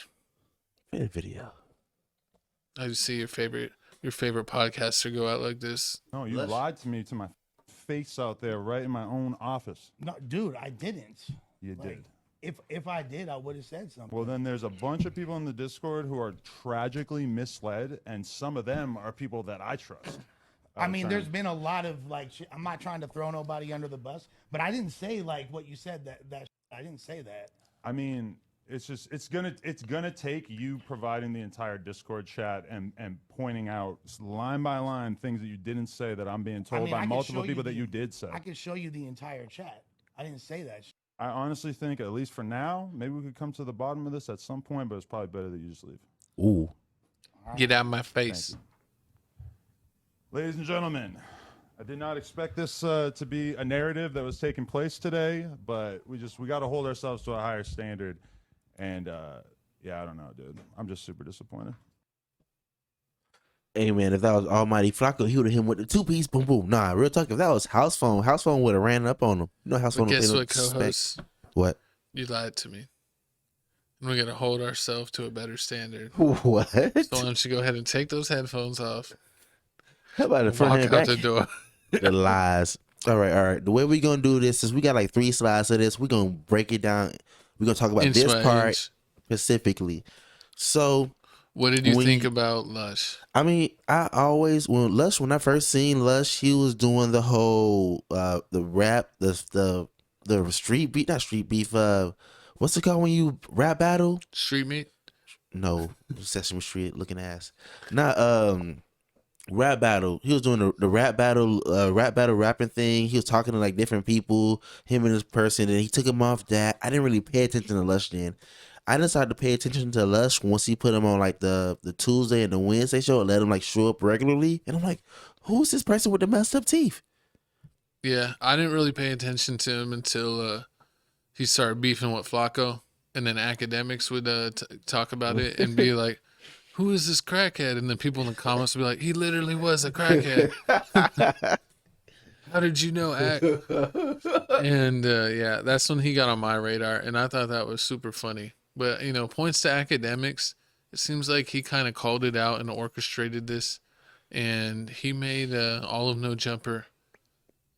Video. I just see your favorite podcaster go out like this. No, you lied to me to my face out there right in my own office. No, dude, I didn't. You did. If I did, I would have said something. Well, then there's a bunch of people in the Discord who are tragically misled, and some of them are people that I trust. I mean, there's been a lot of like, I'm not trying to throw nobody under the bus, but I didn't say like what you said that I didn't say that. I mean, it's gonna take you providing the entire Discord chat and pointing out line by line things that you didn't say that I'm being told by multiple people that you did say. I could show you the entire chat. I didn't say that. I honestly think, at least for now, maybe we could come to the bottom of this at some point, but it's probably better that you just leave. Ooh. Get out of my face. Ladies and gentlemen, I did not expect this to be a narrative that was taking place today, but we got to hold ourselves to a higher standard. And yeah, I don't know, dude. I'm just super disappointed. Hey man, if that was Almighty Flacco, he would have hit him with the 2-piece, boom boom. Nah, real talk. If that was House Phone would have ran up on him. You know, House Phone. Guess what, co-host? What? You lied to me. And we got to hold ourselves to a better standard. What? So why don't you go ahead and take those headphones off? How about the front walk and out back? the door? The lies. All right. The way we gonna do this is we got like 3 slides of this. We're gonna break it down. We're gonna talk about this part specifically. So, what did you think about Lush? I mean, when I first seen Lush, he was doing the whole the rap, the street beef, not street beef. What's it called when you rap battle? Street meat? No, Sesame Street looking ass. Not rap battle. He was doing the rap battle rapping thing. He was talking to like different people, him and his person, and he took him off that. I didn't really pay attention to Lush then. I decided to pay attention to Lush once he put him on like the Tuesday and the Wednesday show and let him like show up regularly. And I'm like, who's this person with the messed up teeth? Yeah, I didn't really pay attention to him until he started beefing with Flacco, and then academics would talk about it and be like, who is this crackhead? And then people in the comments would be like, he literally was a crackhead. How did you know, Ack? And yeah, that's when he got on my radar, and I thought that was super funny. But, points to academics. It seems like he kind of called it out and orchestrated this, and he made all of No Jumper,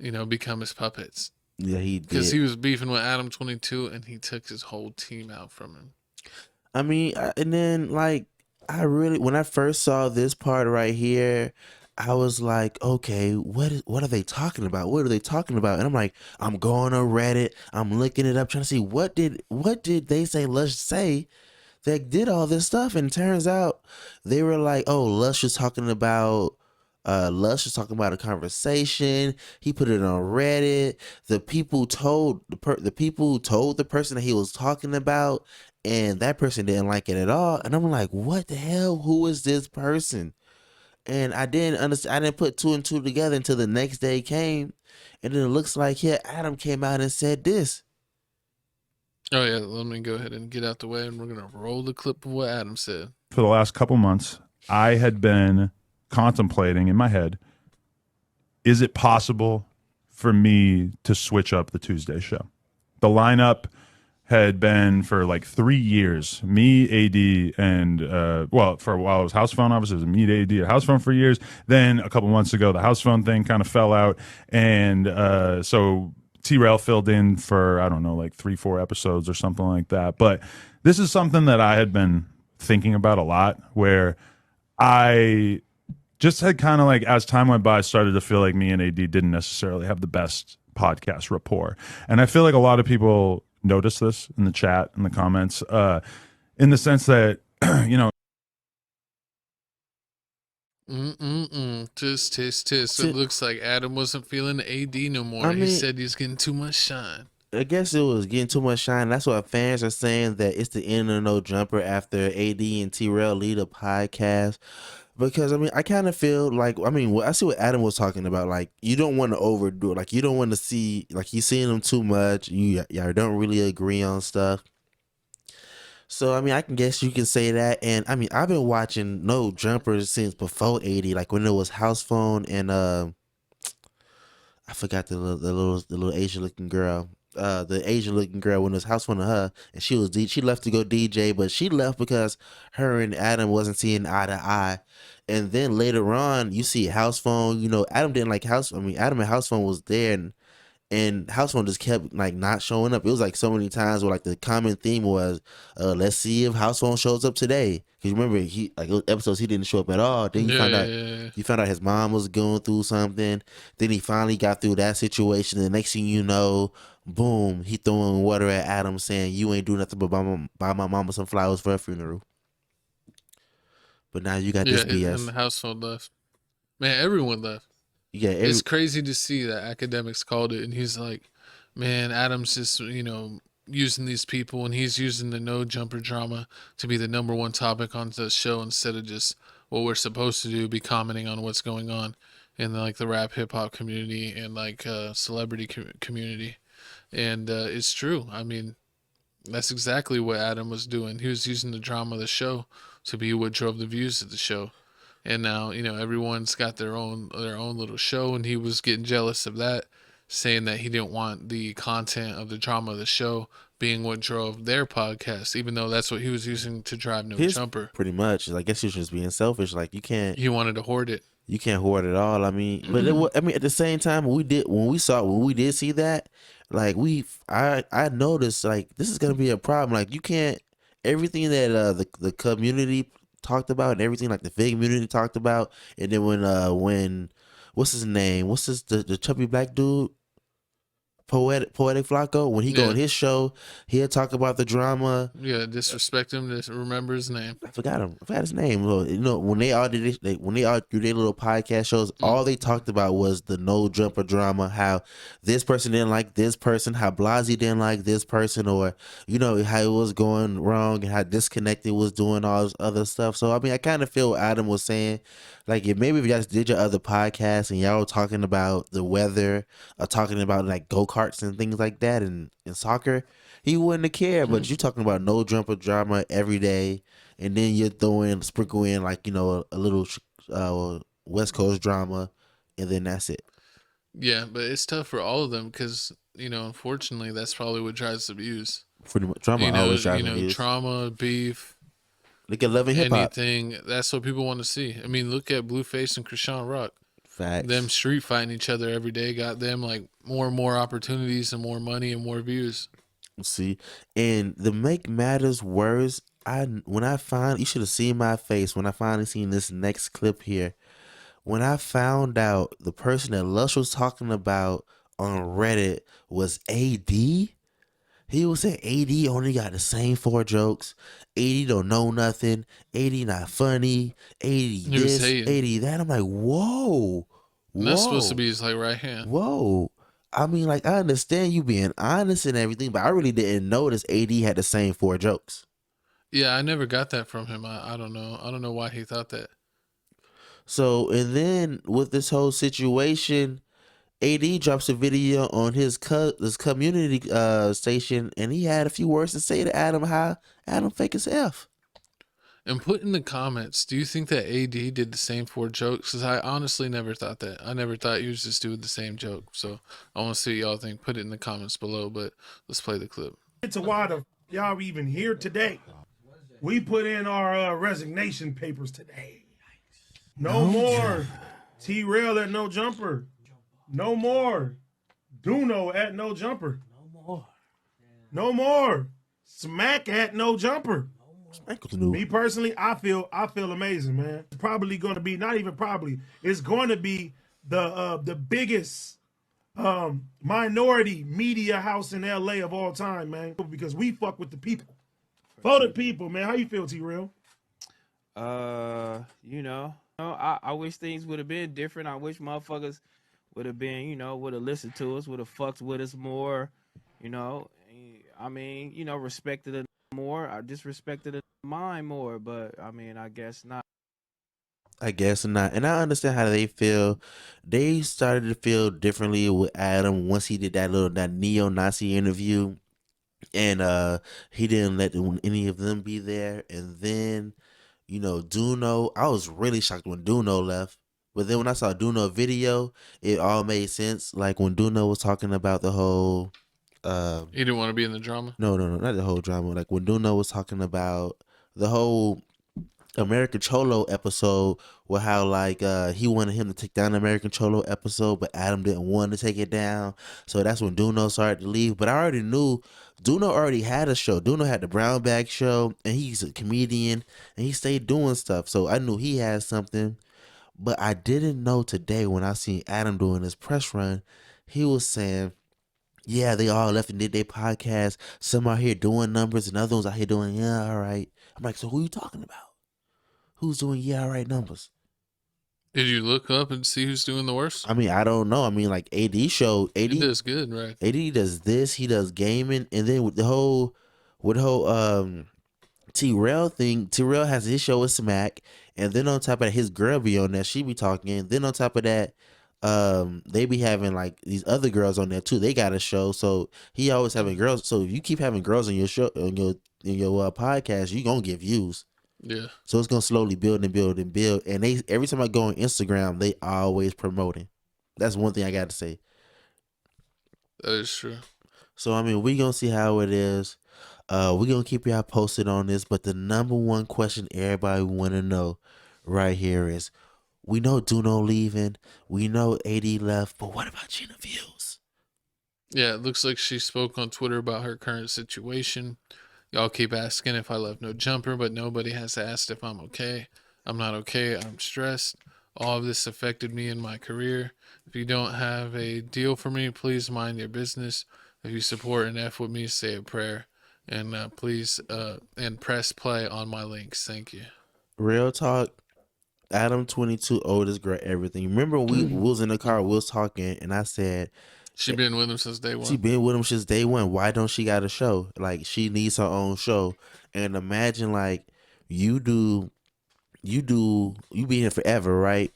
become his puppets. Yeah, he did. Because he was beefing with Adam22, and he took his whole team out from him. I mean, and then like, when I first saw this part right here, I was like, okay, what are they talking about? What are they talking about? And I'm like, I'm going to Reddit. I'm looking it up, trying to see what did they say, Lush say that did all this stuff, and turns out they were like, oh, Lush was talking about a conversation. He put it on Reddit. The people told the person that he was talking about, and that person didn't like it at all. And I'm like, what the hell? Who is this person? And I didn't understand. I didn't put two and two together until the next day came, and then it looks like Adam came out and said this. Oh yeah, let me go ahead and get out the way, and we're gonna roll the clip of what Adam said. For the last couple months, I had been contemplating in my head, is it possible for me to switch up the Tuesday show? The lineup had been for like 3 years, me, AD, and for a while it was House Phone. Obviously, it was me, AD, at House Phone for years. Then a couple months ago, the House Phone thing kind of fell out, and so T-Rail filled in for, I don't know, like 3-4 episodes or something like that. But this is something that I had been thinking about a lot, where I just had kind of like, as time went by, started to feel like me and AD didn't necessarily have the best podcast rapport. And I feel like a lot of people notice this in the chat, in the comments, in the sense that, Tisk. It looks like Adam wasn't feeling AD no more. He said he's getting too much shine. I guess it was getting too much shine. That's what fans are saying, that it's the end of No Jumper after AD and T-Rail lead a podcast. Because, I kind of feel like, I see what Adam was talking about. Like, you don't want to overdo it. Like, you don't want to see, like, you're seeing them too much. Y'all don't really agree on stuff. So, I can guess you can say that. And, I've been watching No Jumper since before 80, like when it was House Phone and, I forgot the little Asian looking girl. The Asian looking girl, when it was House Phone of her, and she left to go DJ, but she left because her and Adam wasn't seeing eye to eye. And then later on, you see House Phone. Adam didn't like Adam and House Phone was there, and House Phone just kept like not showing up. It was like so many times where like the common theme was, let's see if House Phone shows up today. Because remember, episodes he didn't show up at all. Then you found out his mom was going through something. Then he finally got through that situation. The next thing you know, boom, he throwing water at Adam, saying, you ain't do nothing but buy my mama some flowers for her funeral. But now you got this BS. And the House Phone left. Man, everyone left. Yeah, it's crazy to see that Academics called it, and he's like, man, Adam's just, using these people, and he's using the No Jumper drama to be the number one topic on the show instead of just what we're supposed to do, be commenting on what's going on in like the rap hip hop community and like celebrity community. And it's true. That's exactly what Adam was doing. He was using the drama of the show to be what drove the views of the show. And now, everyone's got their own little show, and he was getting jealous of that, saying that he didn't want the content of the drama of the show being what drove their podcast, even though that's what he was using to drive No Jumper. Pretty much. I guess he was just being selfish. Like, you can't. He wanted to hoard it. You can't hoard it all. But at the same time, when we did see that, like I noticed like this is gonna be a problem. Like, you can't, everything that the community talked about and everything like the Fig community talked about, and then when what's his name? The chubby black dude? Poetic Flacco, when he go on his show, he'll talk about the drama. Yeah, disrespect him. Just remember his name. I forgot his name. When they all do their little podcast shows, all they talked about was the No Jumper drama. How this person didn't like this person, how Blasey didn't like this person, or how it was going wrong and how Disconnected was doing all this other stuff. So I kind of feel what Adam was saying. Like, if y'all just did your other podcast and y'all were talking about the weather or talking about like go-karts and things like that and soccer, he wouldn't have cared. But you're talking about No Jumper drama every day, and then you're sprinkle in like, a little West Coast drama, and then that's it. Yeah, but it's tough for all of them because, unfortunately, that's probably what drives the views. Pretty much. Drama always drives the views. Trauma, beef. Look at Love and Hip Hop. Anything, that's what people want to see. Look at Blueface and Krishan Rock. Facts. Them street fighting each other every day got them like more and more opportunities and more money and more views. See, and to make matters worse, you should have seen my face when I finally seen this next clip here. When I found out the person that Lush was talking about on Reddit was AD, He was saying AD only got the same 4 jokes. AD don't know nothing. AD not funny. AD was this, hating. AD that. I'm like, whoa. And that's supposed to be his like right hand. Whoa. I mean, like, I understand you being honest and everything, but I really didn't notice AD had the same 4 jokes. Yeah, I never got that from him. I don't know. I don't know why he thought that. So, and then with this whole situation, AD drops a video on his community station, and he had a few words to say to Adam, how Adam fake as F. And put in the comments, do you think that AD did the same 4 jokes? Because I honestly never thought that. I never thought he was just doing the same joke. So I want to see what y'all think. Put it in the comments below, but let's play the clip. It's a while of y'all even here today. We put in our resignation papers today. No more T-Rail at No Jumper. No more Duno at No Jumper. No more Smack at No Jumper. Me personally, I feel amazing, man. It's probably going to be, not even probably, it's going to be the biggest minority media house in LA of all time, man. Because we fuck with the people. For the people, man. How you feel, T-Rail? You know, I wish things would have been different. I wish motherfuckers would have been, you know, would have listened to us, would have fucked with us more, you know. I mean, you know, respected it more. I disrespected it mine more, but I mean, I guess not. I guess not. And I understand how they feel. They started to feel differently with Adam once he did that neo-Nazi interview. And he didn't let any of them be there. And then, you know, Duno, I was really shocked when Duno left. But then when I saw Duno video, it all made sense. Like when Duno was talking about the whole he didn't want to be in the drama? No, not the whole drama. Like when Duno was talking about the whole American Cholo episode, where how like he wanted him to take down the American Cholo episode, but Adam didn't want to take it down. So that's when Duno started to leave. But I already knew Duno already had a show. Duno had the Brown Bag Show, and he's a comedian, and he stayed doing stuff. So I knew he had something. But I didn't know today when I seen Adam doing his press run, he was saying, yeah, they all left and did their podcast. Some out here doing numbers, and other ones out here doing, yeah, all right. I'm like, so who you talking about? Who's doing yeah, all right numbers? Did you look up and see who's doing the worst? I mean, I don't know. I mean, like AD He does good, right? AD does this, he does gaming, and then with the whole T-Rail thing, T-Rail has his show with Smack, and then on top of that, his girl be on there, she be talking, and then on top of that, they be having like these other girls on there too. They got a show, so he always having girls. So if you keep having girls on your show, on your podcast, you gonna get views. Yeah. So it's gonna slowly build and build and build. And they every time I go on Instagram, they always promoting. That's one thing I got to say. That is true. So I mean, we gonna see how it is. We gonna keep y'all posted on this. But the number one question everybody want to know right here is, we know Duno leaving, we know AD left, but what about Gina Views? Yeah, it looks like she spoke on Twitter about her current situation. Y'all keep asking if I left No Jumper, but nobody has asked if I'm okay. I'm not okay. I'm stressed. All of this affected me in my career. If you don't have a deal for me, please mind your business. If you support and F with me, say a prayer. And please and press play on my links. Thank you. Real talk. Adam 22, oldest girl, everything. Remember we was in the car, we was talking, and I said, she been with him since day one. She been with him since day one. Why don't she got a show? Like, she needs her own show. And imagine like you be here forever, right?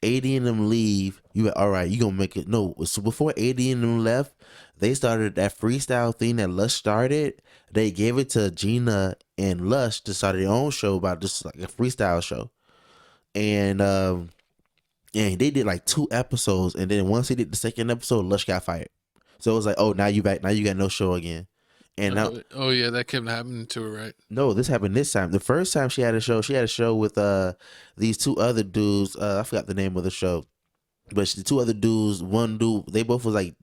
AD and them leave. You like, all right, you gonna make it. No, so before AD and them left, they started that freestyle thing that Lush started. They gave it to Gina and Lush to start their own show about just like a freestyle show. And they did like 2 episodes, and then once they did the second episode, Lush got fired. So it was like, oh, now you back, now you got no show again. And now, oh yeah, that kept happening to her, right? No, this happened this time. The first time she had a show with these 2 other dudes. I forgot the name of the show, but the 2 other dudes, one dude, they both was like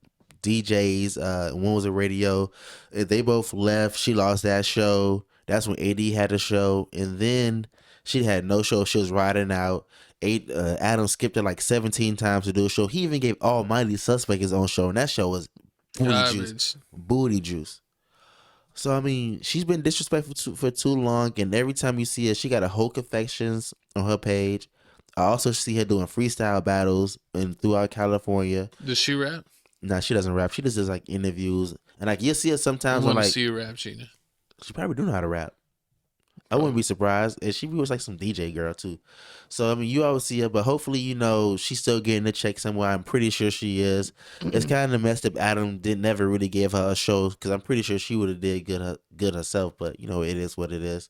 DJs. One was a radio. They both left. She lost that show. That's when AD had a show, and then she had no show. She was riding out. Adam skipped it like 17 times to do a show. He even gave Almighty Suspect his own show, and that show was booty juice. So I mean, she's been disrespectful for too long, and every time you see her, she got a whole confections on her page. I also see her doing freestyle battles and throughout California. Does she rap? Nah, she doesn't rap. She just does like interviews, and like you'll see her I sometimes want on to like see her rap, Gina. she probably do know how to rap. I wouldn't be surprised, and she was like some DJ girl too. So I mean, you always see her, but hopefully, she's still getting a check somewhere. I'm pretty sure she is. It's kind of messed up. Adam didn't never really give her a show because I'm pretty sure she would have did good herself. But it is what it is.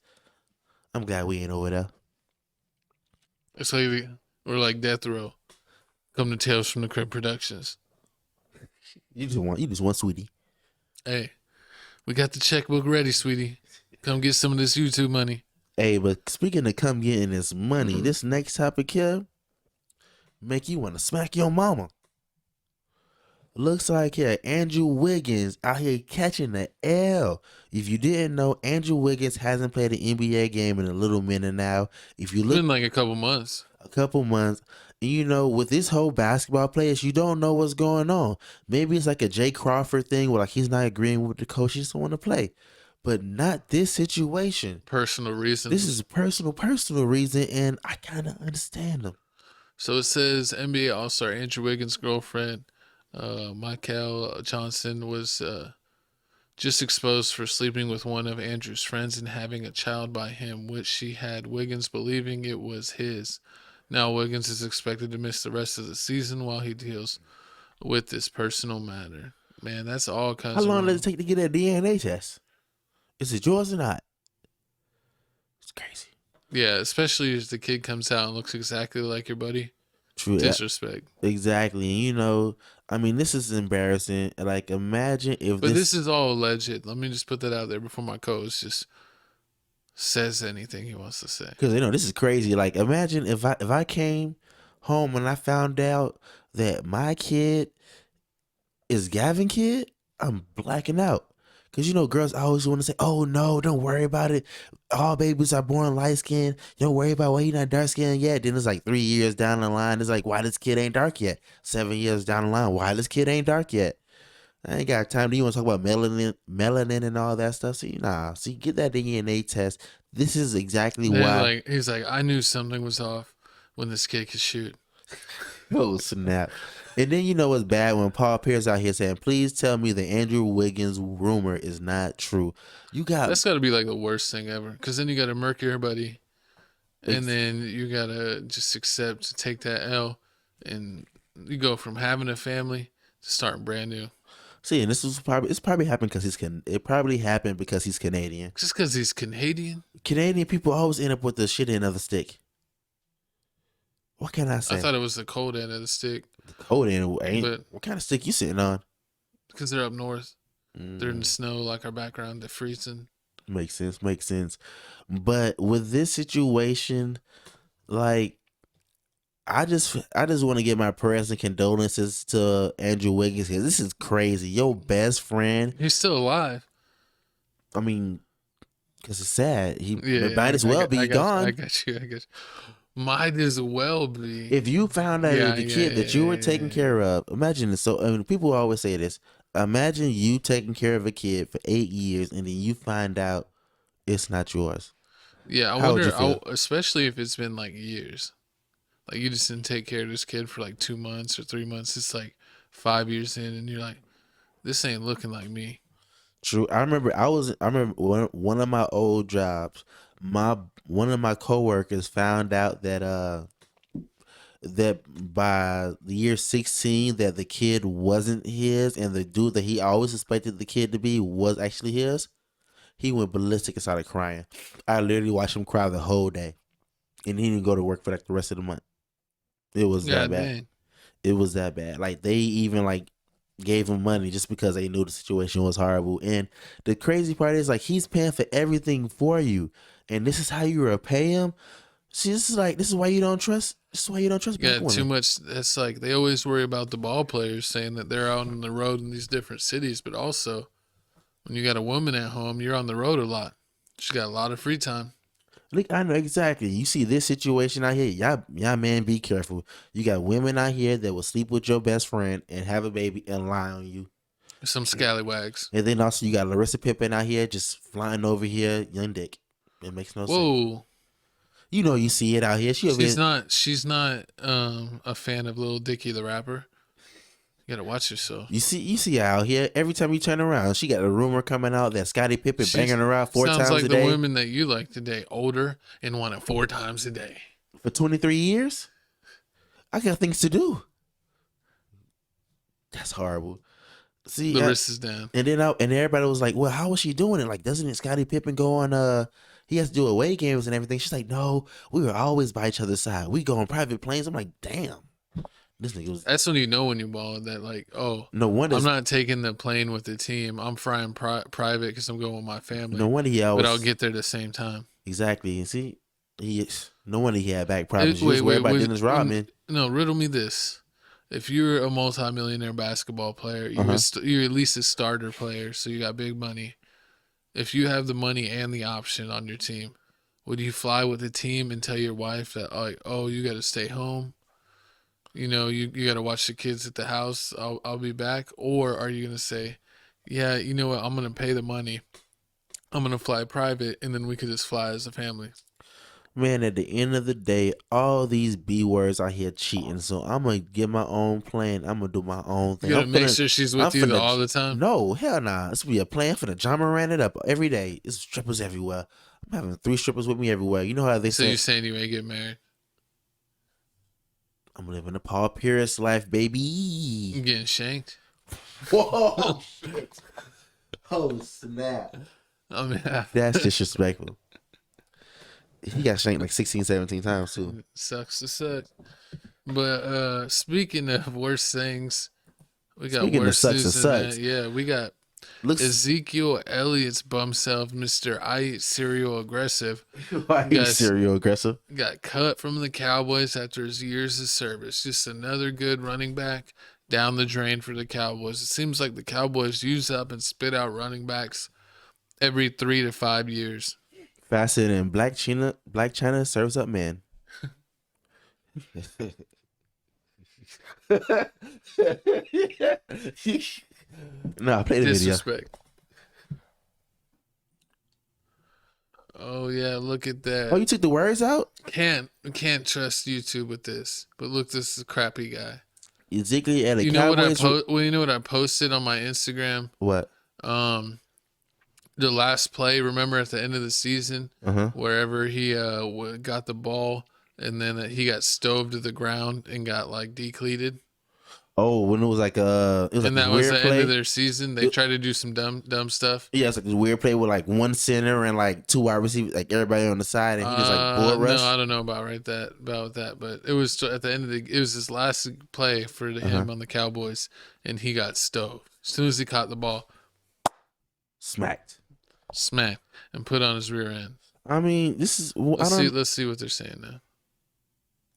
I'm glad we ain't over there. It's like we're like Death Row. Come to Tales from the Crypt Productions. You just want sweetie. Hey, we got the checkbook ready, sweetie. Come get some of this YouTube money. Hey, but speaking of come getting this money, this next topic here make you want to smack your mama. Looks like Andrew Wiggins out here catching the L. If you didn't know, Andrew Wiggins hasn't played an NBA game in a little minute now. If you look, been like a couple months. And with this whole basketball players, you don't know what's going on. Maybe it's like a Jay Crawford thing where like he's not agreeing with the coach, he just don't want to play. But not this situation. Personal reason. This is a personal reason, and I kind of understand them. So it says NBA All-Star Andrew Wiggins' girlfriend, Michael Johnson, was just exposed for sleeping with one of Andrew's friends and having a child by him, which she had Wiggins believing it was his. Now Wiggins is expected to miss the rest of the season while he deals with this personal matter. Man, that's all kinds of... How long does it take to get a DNA test? Is it yours or not? It's crazy. Yeah, especially if the kid comes out and looks exactly like your buddy. True. Disrespect. Exactly. And this is embarrassing. Like, imagine if But this is all alleged. Let me just put that out there before my coach just says anything he wants to say. Because, this is crazy. Like, imagine if I came home and I found out that my kid is Gavin's kid, I'm blacking out. Because, girls always want to say, oh, no, don't worry about it. All babies are born light skinned. Don't worry about why he's not dark skinned yet. Then it's like 3 years down the line. It's like, why this kid ain't dark yet? 7 years down the line, why this kid ain't dark yet? I ain't got time. Do you want to talk about melanin and all that stuff? See, get that DNA test. This is exactly why. He's like, I knew something was off when this kid could shoot. Oh, snap. And then what's bad when Paul Pierce out here saying, please tell me the Andrew Wiggins rumor is not true. That's got to be like the worst thing ever. Because then you got to murk everybody. And then you got to just accept to take that L. And you go from having a family to starting brand new. See, and it's probably happened because it probably happened because he's Canadian. Just because he's Canadian? Canadian people always end up with the shitty end of the stick. What can I say? I thought it was the cold end of the stick. The cold end? What kind of stick you sitting on? Because they're up north. They're in the snow, like our background. They're freezing. Makes sense. But with this situation, like, I just want to give my prayers and condolences to Andrew Wiggins because this is crazy. Your best friend. He's still alive. I mean, because it's sad. He might as well be gone. I got you. Might as well be. If you found out the kid that you were taking care of, imagine this. So, people always say this. Imagine you taking care of a kid for 8 years and then you find out it's not yours. Yeah, I wonder, especially if it's been like years. Like you just didn't take care of this kid for like 2 months or 3 months. It's like 5 years in and you're like, this ain't looking like me. True. I remember one of my old jobs, one of my coworkers found out that that by the year 16 that the kid wasn't his and the dude that he always suspected the kid to be was actually his. He went ballistic and started crying. I literally watched him cry the whole day. And he didn't go to work for like the rest of the month. It was that bad. Man. It was that bad. Like they even like gave him money just because they knew the situation was horrible. And the crazy part is like he's paying for everything for you. And this is how you repay him. See, this is why you don't trust. This is why you don't trust black women. Too much. That's like they always worry about the ball players saying that they're out on the road in these different cities, but also when you got a woman at home, you're on the road a lot. She's got a lot of free time. Look, I know exactly. You see this situation out here, y'all man, be careful. You got women out here that will sleep with your best friend and have a baby and lie on you. Some scallywags. And then also you got Larissa Pippen out here just flying over here, young dick. It makes no sense. Whoa. You know, you see it out here. She's not a fan of Lil Dicky the rapper. You gotta watch yourself. You see her out here. Every time you turn around, she got a rumor coming out that Scottie Pippen banging her out 4 times a day. Sounds like the women that you like today, older and want it 4 times a day. For 23 years? I got things to do. That's horrible. See, Larissa's down. And then and everybody was like, well, how was she doing it? Like, doesn't Scottie Pippen go on he has to do away games and everything? She's like, no, we were always by each other's side. We go on private planes. I'm like, damn. This nigga was. That's when you know when you ball that like, oh, no wonder I'm not taking the plane with the team. I'm flying private because I'm going with my family. No wonder he always. But I'll get there the same time. Exactly. And see, no wonder he had back problems. You was worried about Dennis Rodman. No, riddle me this. If you're a multimillionaire basketball player, you're at least a starter player, so you got big money. If you have the money and the option on your team, would you fly with the team and tell your wife that, like, oh, you got to stay home? You know, you got to watch the kids at the house. I'll be back. Or are you going to say, yeah, you know what? I'm going to pay the money. I'm going to fly private, and then we could just fly as a family. Man, at the end of the day, all these B words out here cheating. So I'm going to get my own plan. I'm going to do my own thing. You got to make sure she's with you all the time? No, hell nah. This will be a plan for the John Moran it up every day. It's strippers everywhere. I'm having 3 strippers with me everywhere. You know how they say. So you're saying you ain't get married? I'm living a Paul Pierce life, baby. You getting shanked? Whoa, shit. Oh, snap. I mean, that's disrespectful. He got shanked like 16, 17 times, too. Sucks to suck. But speaking of worse things, we got Speaking worse of news sucks, than that. Yeah, we got Ezekiel Elliott's bum self, Mr. I Eat Cereal Aggressive. Why he's cereal aggressive? Got cut from the Cowboys after his years of service. Just another good running back down the drain for the Cowboys. It seems like the Cowboys use up and spit out running backs every 3 to 5 years. Faster than Black China serves up man. No, I played the Disrespect. Oh yeah, look at that. Oh, you took the words out? Can't trust YouTube with this. But look, this is a crappy guy. Ezekiel and the you know Cowboys. You know what I posted on my Instagram? What? The last play. Remember at the end of the season, wherever he got the ball, and then he got stoved to the ground and got like decleated. Oh, when it was like and that was the play. End of their season. They tried to do some dumb stuff. Yeah, it's like this weird play with like 1 center and like 2 wide receivers, like everybody on the side, and he just like bull rush. No, I don't know about that, but it was at the end of it was his last play for him on the Cowboys, and he got stoved as soon as he caught the ball. Smacked, and put on his rear end. I mean, this is. Let's see what they're saying now.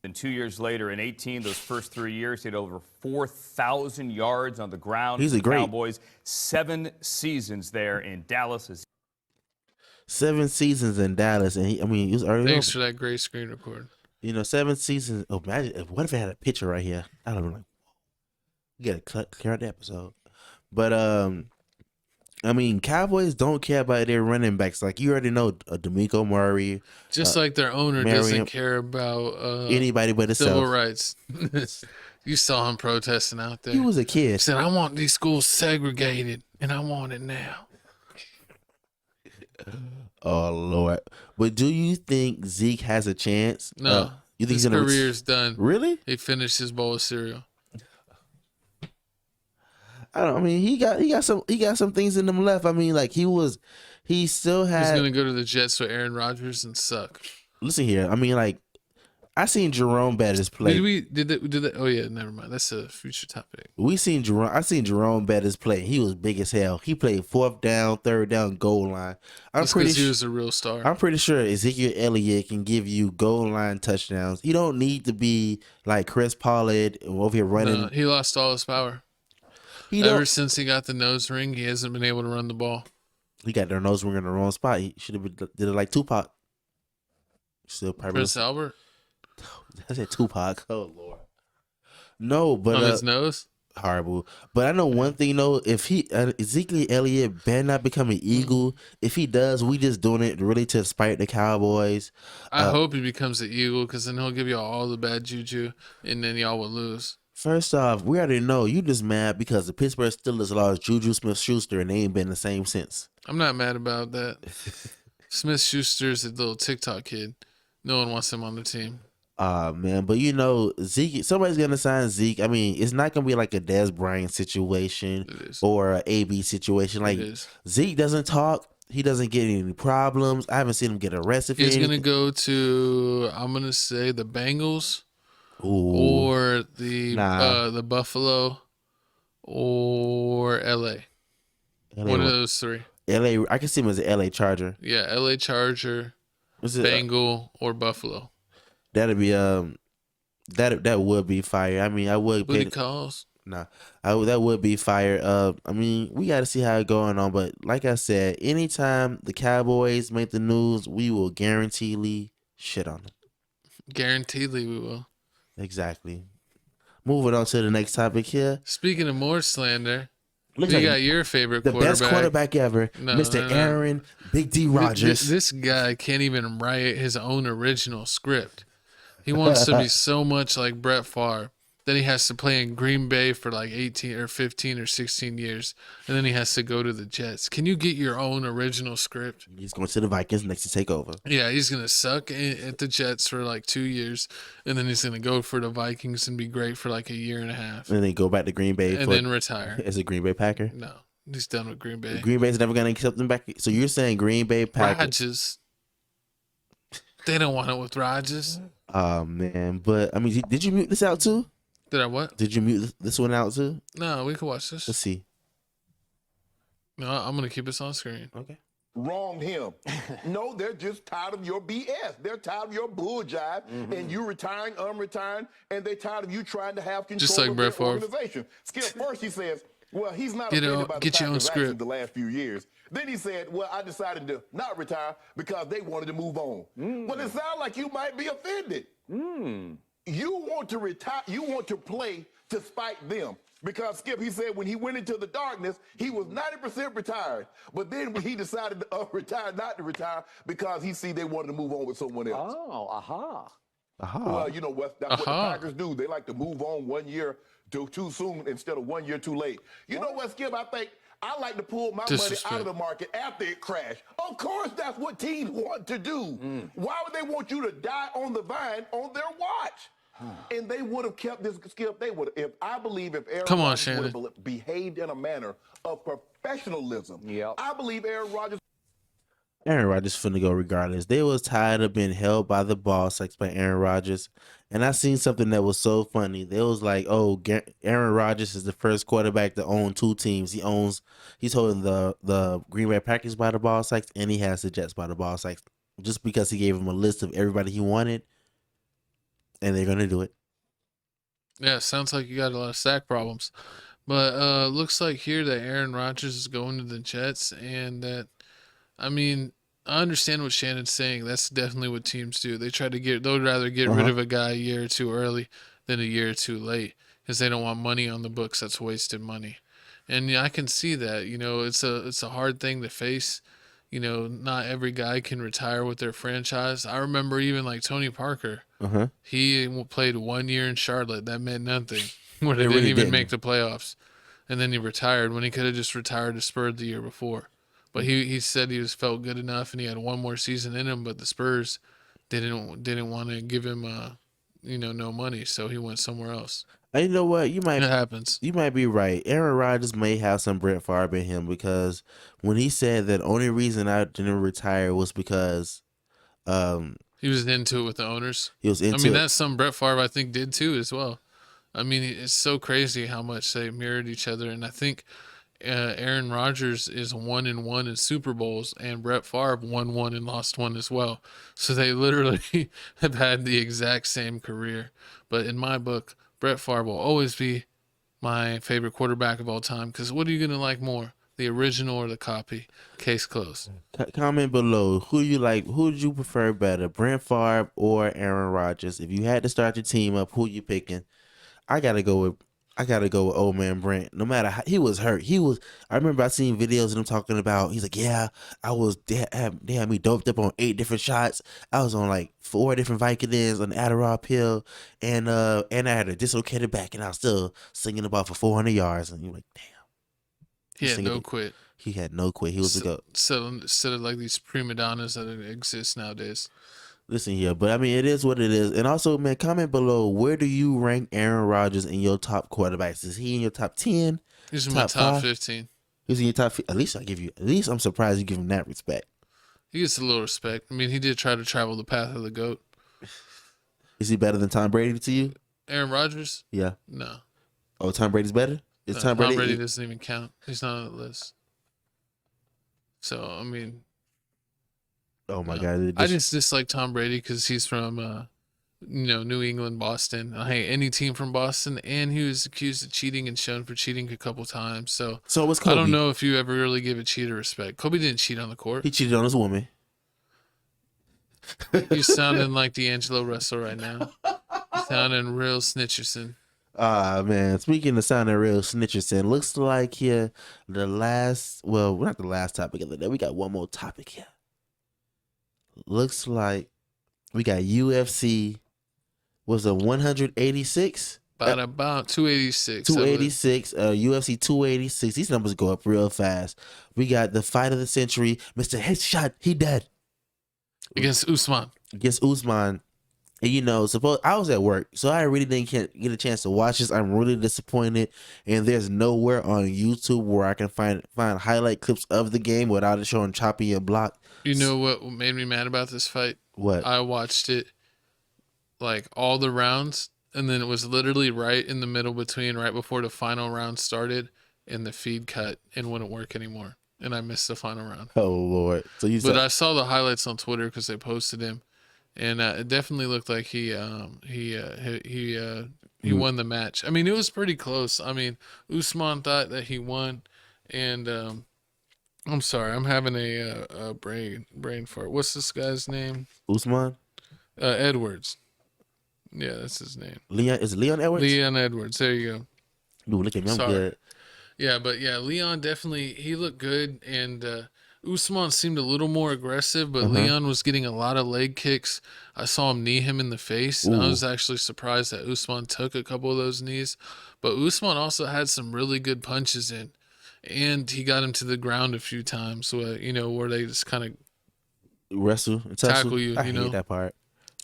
And 2 years later, in 18, those first 3 years, he had over 4,000 yards on the ground. He's a great Cowboys. 7 seasons there in Dallas. 7 seasons in Dallas, and he was early. Thanks for that great screen record. 7 seasons. Oh, imagine what if it had a picture right here? I don't know. Like, you gotta clear out the episode, but I mean, Cowboys don't care about their running backs. Like, you already know DeMeco Murray. Just like their owner doesn't care about anybody but himself. Civil rights. You saw him protesting out there. He was a kid. He said, I want these schools segregated, and I want it now. Oh, Lord. But do you think Zeke has a chance? No. You think his career's done. Really? He finished his bowl of cereal. I mean, he got some things in him left. I mean, like he still had. He's gonna go to the Jets with Aaron Rodgers and suck. Listen here, I mean, like I seen Jerome Bettis play. Did that? Oh yeah, never mind. That's a future topic. I seen Jerome Bettis play. He was big as hell. He played 4th down, 3rd down, goal line. That's because he was a real star. I'm pretty sure Ezekiel Elliott can give you goal line touchdowns. You don't need to be like Chris Pollard over here running. No, he lost all his power. Ever since he got the nose ring, he hasn't been able to run the ball. He got their nose ring in the wrong spot. He should have did it like Tupac. Still probably Prince Albert. I said Tupac. Oh Lord. No, but on his nose. horrible. But I know one thing though, if Ezekiel Elliott better not become an Eagle. If he does, we just doing it really to spite the Cowboys. I hope he becomes an Eagle because then he'll give y'all all the bad juju and then y'all will lose. First off, we already know you just mad because the Pittsburgh Steelers lost Juju Smith-Schuster and they ain't been the same since. I'm not mad about that. Smith-Schuster's a little TikTok kid. No one wants him on the team. Man, but Zeke, somebody's gonna sign Zeke. I mean, it's not gonna be like a Dez Bryant situation or a AB situation. Like Zeke doesn't talk. He doesn't get any problems. I haven't seen him get arrested for He's anything. gonna go to, I'm gonna say, the Bengals. Ooh. Or the Buffalo or LA. One of those three. LA, I can see him as an LA Charger. Yeah, LA Charger, Bengal, or Buffalo. That'd be that would be fire. I mean, I would Booty calls. Nah, that would be fire. I mean, we got to see how it's going on. But like I said, anytime the Cowboys make the news, we will guaranteedly shit on them. Guaranteedly, we will. Exactly. Moving on to the next topic here. Speaking of more slander, Looks you like got your favorite the quarterback. best quarterback ever, Mr. Aaron Big D Rodgers. This guy can't even write his own original script. He wants to be so much like Brett Favre. Then he has to play in Green Bay for like 18 or 15 or 16 years. And then he has to go to the Jets. Can you get your own original script? He's going to the Vikings next to take over. Yeah, he's going to suck at the Jets for like 2 years. And then he's going to go for the Vikings and be great for like a year and a half. And then go back to Green Bay. And then retire. As a Green Bay Packer? No, he's done with Green Bay. Green Bay's never going to accept him back. So you're saying Green Bay Packers? Rodgers. They don't want it with Rodgers. Oh, man. But, I mean, did you mute this out too? Did I what? Did you mute this one out too? No, we can watch this. Let's see. No, I'm going to keep this on screen. Okay. Wronged him. No, they're just tired of your BS. They're tired of your bull jive, and you retiring, retiring, and they're tired of you trying to have control Just like of Brett their Favre. organization. Skip, first he says, well, he's not Get offended by the your own Packers' actions script. the last few years. Then he said, well, I decided to not retire because they wanted to move on. Well, it sounds like you might be offended. You want to retire, you want to play to spite them. Because Skip, he said when he went into the darkness, he was 90% retired. But then when he decided to retire, not to retire, because he see they wanted to move on with someone else. Oh, aha. Well, you know what? That's what the Packers do. They like to move on 1 year too soon instead of 1 year too late. You know what, Skip? I think I like to pull my money out of the market after it crashed. Of course, that's what teams want to do. Why would they want you to die on the vine on their watch? And they would have kept this, Skip. They would have. I believe if Aaron Rodgers would have behaved in a manner of professionalism, I believe Aaron Rodgers finna go regardless. They was tired of being held by the ball sacks by Aaron Rodgers. And I seen something that was so funny. They was like, oh, Aaron Rodgers is the first quarterback to own two teams. He's holding the Green Bay Packers by the ball sacks, and he has the Jets by the ball sacks. Just because he gave him a list of everybody he wanted. And they're gonna do it. Yeah, sounds like you got a lot of sack problems. But looks like here that Aaron Rodgers is going to the Jets, and that, I mean, I understand what Shannon's saying. That's definitely what teams do. They'd rather get rid of a guy a year or two early than a year or two late because they don't want money on the books. That's wasted money. And I can see that. You know, it's a hard thing to face. You know, not every guy can retire with their franchise. I remember even like Tony Parker. He played 1 year in Charlotte. That meant nothing. Where they didn't even make the playoffs. And then he retired when he could have just retired to Spurs the year before. But he said he felt good enough and he had one more season in him, but the Spurs didn't want to give him no money, so he went somewhere else. And you know what? It happens. You might be right. Aaron Rodgers may have some Brett Favre in him because when he said that only reason I didn't retire was because he was into it with the owners. He was into it. I mean, that's something Brett Favre I think did too as well. I mean, it's so crazy how much they mirrored each other, and I think Aaron Rodgers is 1-1 in Super Bowls, and Brett Favre won one and lost one as well. So they literally have had the exact same career. But in my book, Brett Favre will always be my favorite quarterback of all time because what are you going to like more, the original or the copy? Case closed. Comment below who you like. Who did you prefer better, Brett Favre or Aaron Rodgers? If you had to start your team up, who you picking? I gotta go with I gotta go with old man Brent. No matter how he was hurt, I remember I seen videos of him talking about. He's like, yeah, I was. They had me doped up on 8 different shots. I was on like 4 different Vicodins, an Adderall pill, and I had a dislocated back, and I was still singing about for 400 yards. And you're like, damn. He had no quit. He had no quit. He was the GOAT. Instead of like these prima donnas that exist nowadays. Listen here, but I mean, it is what it is. And also, man, comment below, where do you rank Aaron Rodgers in your top quarterbacks? Is he in your top 10? He's in my top 15. He's in your top. At least I'm surprised you give him that respect. He gets a little respect. I mean, he did try to travel the path of the GOAT. Is he better than Tom Brady to you? Aaron Rodgers? Yeah. No. Oh, Tom Brady's better? Is Tom Brady doesn't even count. He's not on the list. So, I mean. Oh my God! I just dislike Tom Brady because he's from, New England, Boston. I hate any team from Boston, and he was accused of cheating and shown for cheating a couple times. So was Kobe. I don't know if you ever really give a cheater respect. Kobe didn't cheat on the court. He cheated on his woman. You're sounding like D'Angelo Russell right now. You're sounding real Snitcherson. Man, speaking of sounding real Snitcherson, looks like here not the last topic of the day. We got one more topic here. Looks like we got UFC. Was a 186? About 286. 286. UFC 286. These numbers go up real fast. We got the fight of the century. Mr. Headshot. He dead. Against Usman. And I was at work, so I really didn't get a chance to watch this. I'm really disappointed, and there's nowhere on YouTube where I can find highlight clips of the game without it showing choppy and blocked. You know what made me mad about this fight? What? I watched it like all the rounds, and then it was literally right in the middle right before the final round started, and the feed cut and wouldn't work anymore, and I missed the final round. Oh Lord! I saw the highlights on Twitter because they posted him. And it definitely looked like he won the match. I mean, it was pretty close. I mean, Usman thought that he won, and I'm sorry, I'm having a brain fart. What's this guy's name? Usman? Edwards. Yeah, that's his name. Is it Leon Edwards? Leon Edwards. There you go. Ooh, look at me, I'm good. Yeah, but yeah, Leon he looked good, and Usman seemed a little more aggressive, but Leon was getting a lot of leg kicks. I saw him knee him in the face, and I was actually surprised that Usman took a couple of those knees. But Usman also had some really good punches in, and he got him to the ground a few times, where they just kind of wrestle and tackle you, I hate that part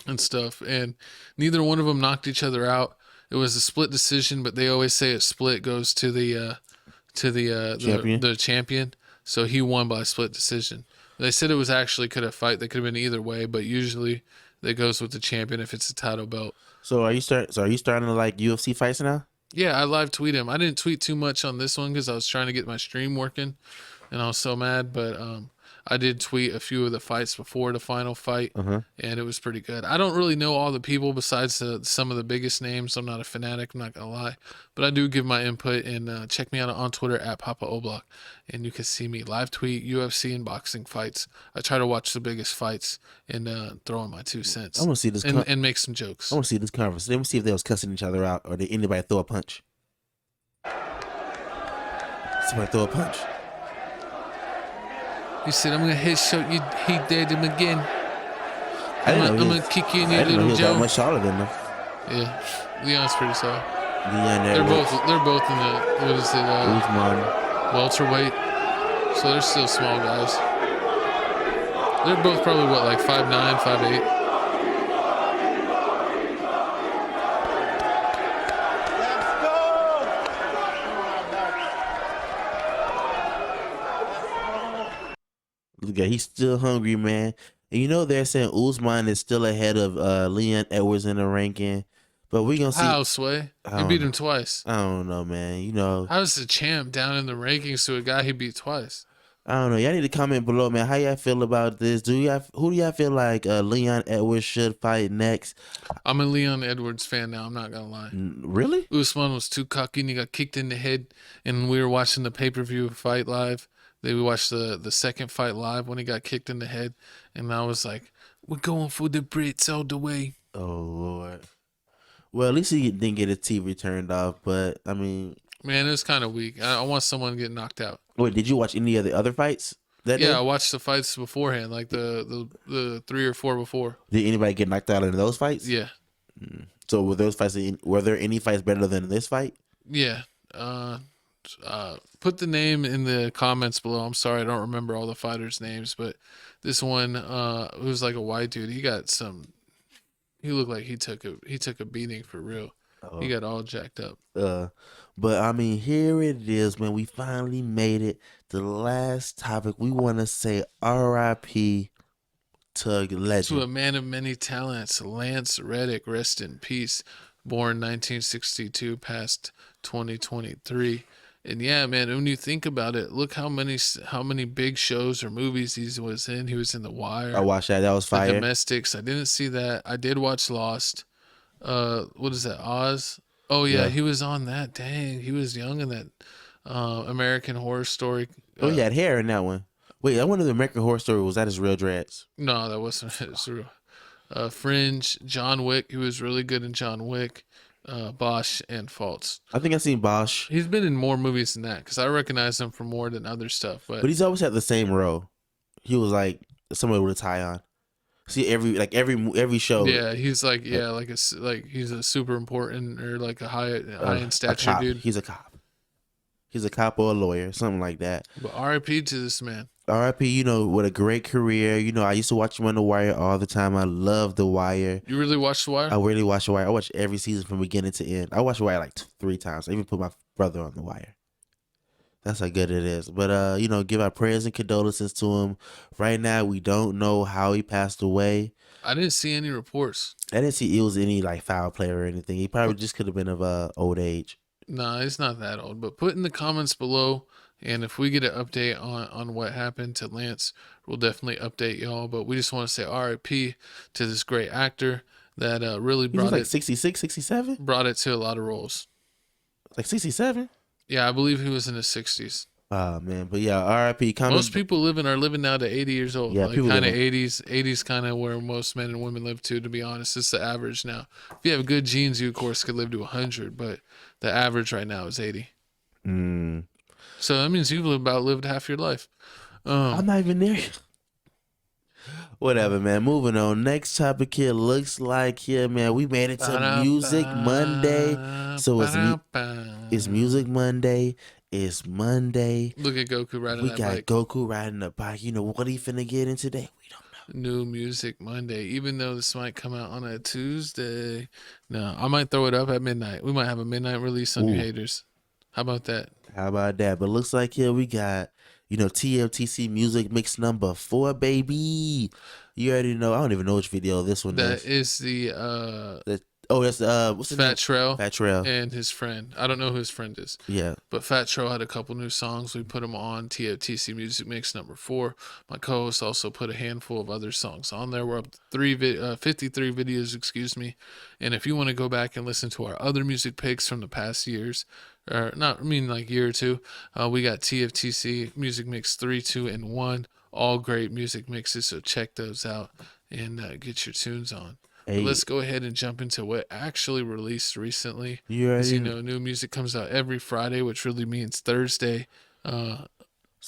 and stuff. And neither one of them knocked each other out. It was a split decision, but they always say a split goes to the champion. So he won by split decision. They said it was actually could have fight. They could have been either way, but usually that goes with the champion if it's a title belt. So are you starting to like UFC fights now? Yeah, I live tweet him. I didn't tweet too much on this one because I was trying to get my stream working, and I was so mad. But I did tweet a few of the fights before the final fight, and it was pretty good. I don't really know all the people besides some of the biggest names. I'm not a fanatic, I'm not going to lie. But I do give my input, and check me out on Twitter at Papa Oblak, and you can see me live tweet UFC and boxing fights. I try to watch the biggest fights and throw in my 2 cents. I want to see this and make some jokes. I want to see this conversation. Let me see if they was cussing each other out or did anybody throw a punch. Somebody throw a punch. He said, I'm going to headshot you. He dead him again. I'm going to kick you in your little jaw. Much taller than them. Yeah. Leon's pretty solid. They're both in the, what is it? Welterweight. So they're still small guys. They're both probably, 5'9", 5'8". Look at, he's still hungry, man. And they're saying Usman is still ahead of Leon Edwards in the ranking. But we're going to see. How, Sway? He beat him twice. I don't know, man. How's the champ down in the rankings to a guy he beat twice? I don't know. Y'all need to comment below, man. How y'all feel about this? Who do y'all feel like Leon Edwards should fight next? I'm a Leon Edwards fan now. I'm not going to lie. Really? Usman was too cocky and he got kicked in the head. And we were watching the pay-per-view fight live. We watched the second fight live when he got kicked in the head, and I was like, "We're going for the Brits all the way." Oh Lord! Well, at least he didn't get his TV turned off. But I mean, Man, it was kind of weak. I want someone to get knocked out. wait, did you watch any of the other fights that day? Yeah, I watched the fights beforehand, like the 3 or 4 before. Did anybody get knocked out in those fights? Yeah. So were those fights? Were there any fights better than this fight? Yeah. Put the name in the comments below. I'm sorry, I don't remember all the fighters' names, but this one, who was like a white dude, he looked like he took a beating for real. He got all jacked up. But I mean, here it is, man. We finally made it. The last topic, we want to say R.I.P. to legend. To a man of many talents, Lance Reddick, rest in peace. Born 1962, passed 2023. And yeah, man, when you think about it, look how many big shows or movies he was in. He was in The Wire. I watched that. That was fire. The Domestics. I didn't see that. I did watch Lost. What is that? Oz? Oh yeah, he was on that. Dang, he was young in that American Horror Story. Oh, he had hair in that one. Wait, that one of the American Horror Story, was that his real dreads? No, that wasn't his real. Fringe, John Wick. He was really good in John Wick. Bosch and Faults. I think I've seen Bosch. He's been in more movies than that because I recognize him for more than other stuff. But he's always had the same role. He was like somebody with a tie on. See every show. Yeah, he's like he's a super important or like a high in stature cop. dude. He's a cop. He's a cop or a lawyer, something like that. But R.I.P. to this man. R.I.P. What a great career. I used to watch him on The Wire all the time. I love The Wire. You really watched The Wire? I really watched The Wire. I watched every season from beginning to end. I watched The Wire like 3 times. I even put my brother on The Wire. That's how good it is. But, give our prayers and condolences to him. Right now, we don't know how he passed away. I didn't see any reports. I didn't see it was any like foul play or anything. He probably just could have been of old age. No, he's not that old. But put in the comments below. And if we get an update on what happened to Lance, we'll definitely update y'all. But we just want to say RIP to this great actor that really brought it. 66, 67? Brought it to a lot of roles. Like 67? Yeah, I believe he was in his 60s. Oh, man. But yeah, RIP. Most people are living now to 80 years old. Yeah, like kind of 80s kind of where most men and women live to be honest. It's the average now. If you have good genes, you, of course, could live to 100. But the average right now is 80. So that means you've lived half your life. I'm not even there. Whatever, man. Moving on. Next topic here looks like man, we made it to Music Monday. So it's Music Monday. It's Monday. Look at Goku riding that bike. We got Goku riding the bike. What he finna get in today? We don't know. New Music Monday. Even though this might come out on a Tuesday. No, I might throw it up at midnight. We might have a midnight release on you haters. How about that? But looks like here we got, TFTC Music Mix number 4, baby. You already know. I don't even know which video this one is. That is that's what's the Fat Trail. Fat Trail and his friend. I don't know who his friend is. Yeah. But Fat Trail had a couple new songs. We put them on TFTC Music Mix number 4. My co-host also put a handful of other songs on there. We're up to 53 videos, And if you want to go back and listen to our other music picks from the past years, year or two, we got TFTC Music Mix 3, 2, and 1. All great music mixes, so check those out and get your tunes on. Hey. Let's go ahead and jump into what actually released recently. As new music comes out every Friday, which really means Thursday. So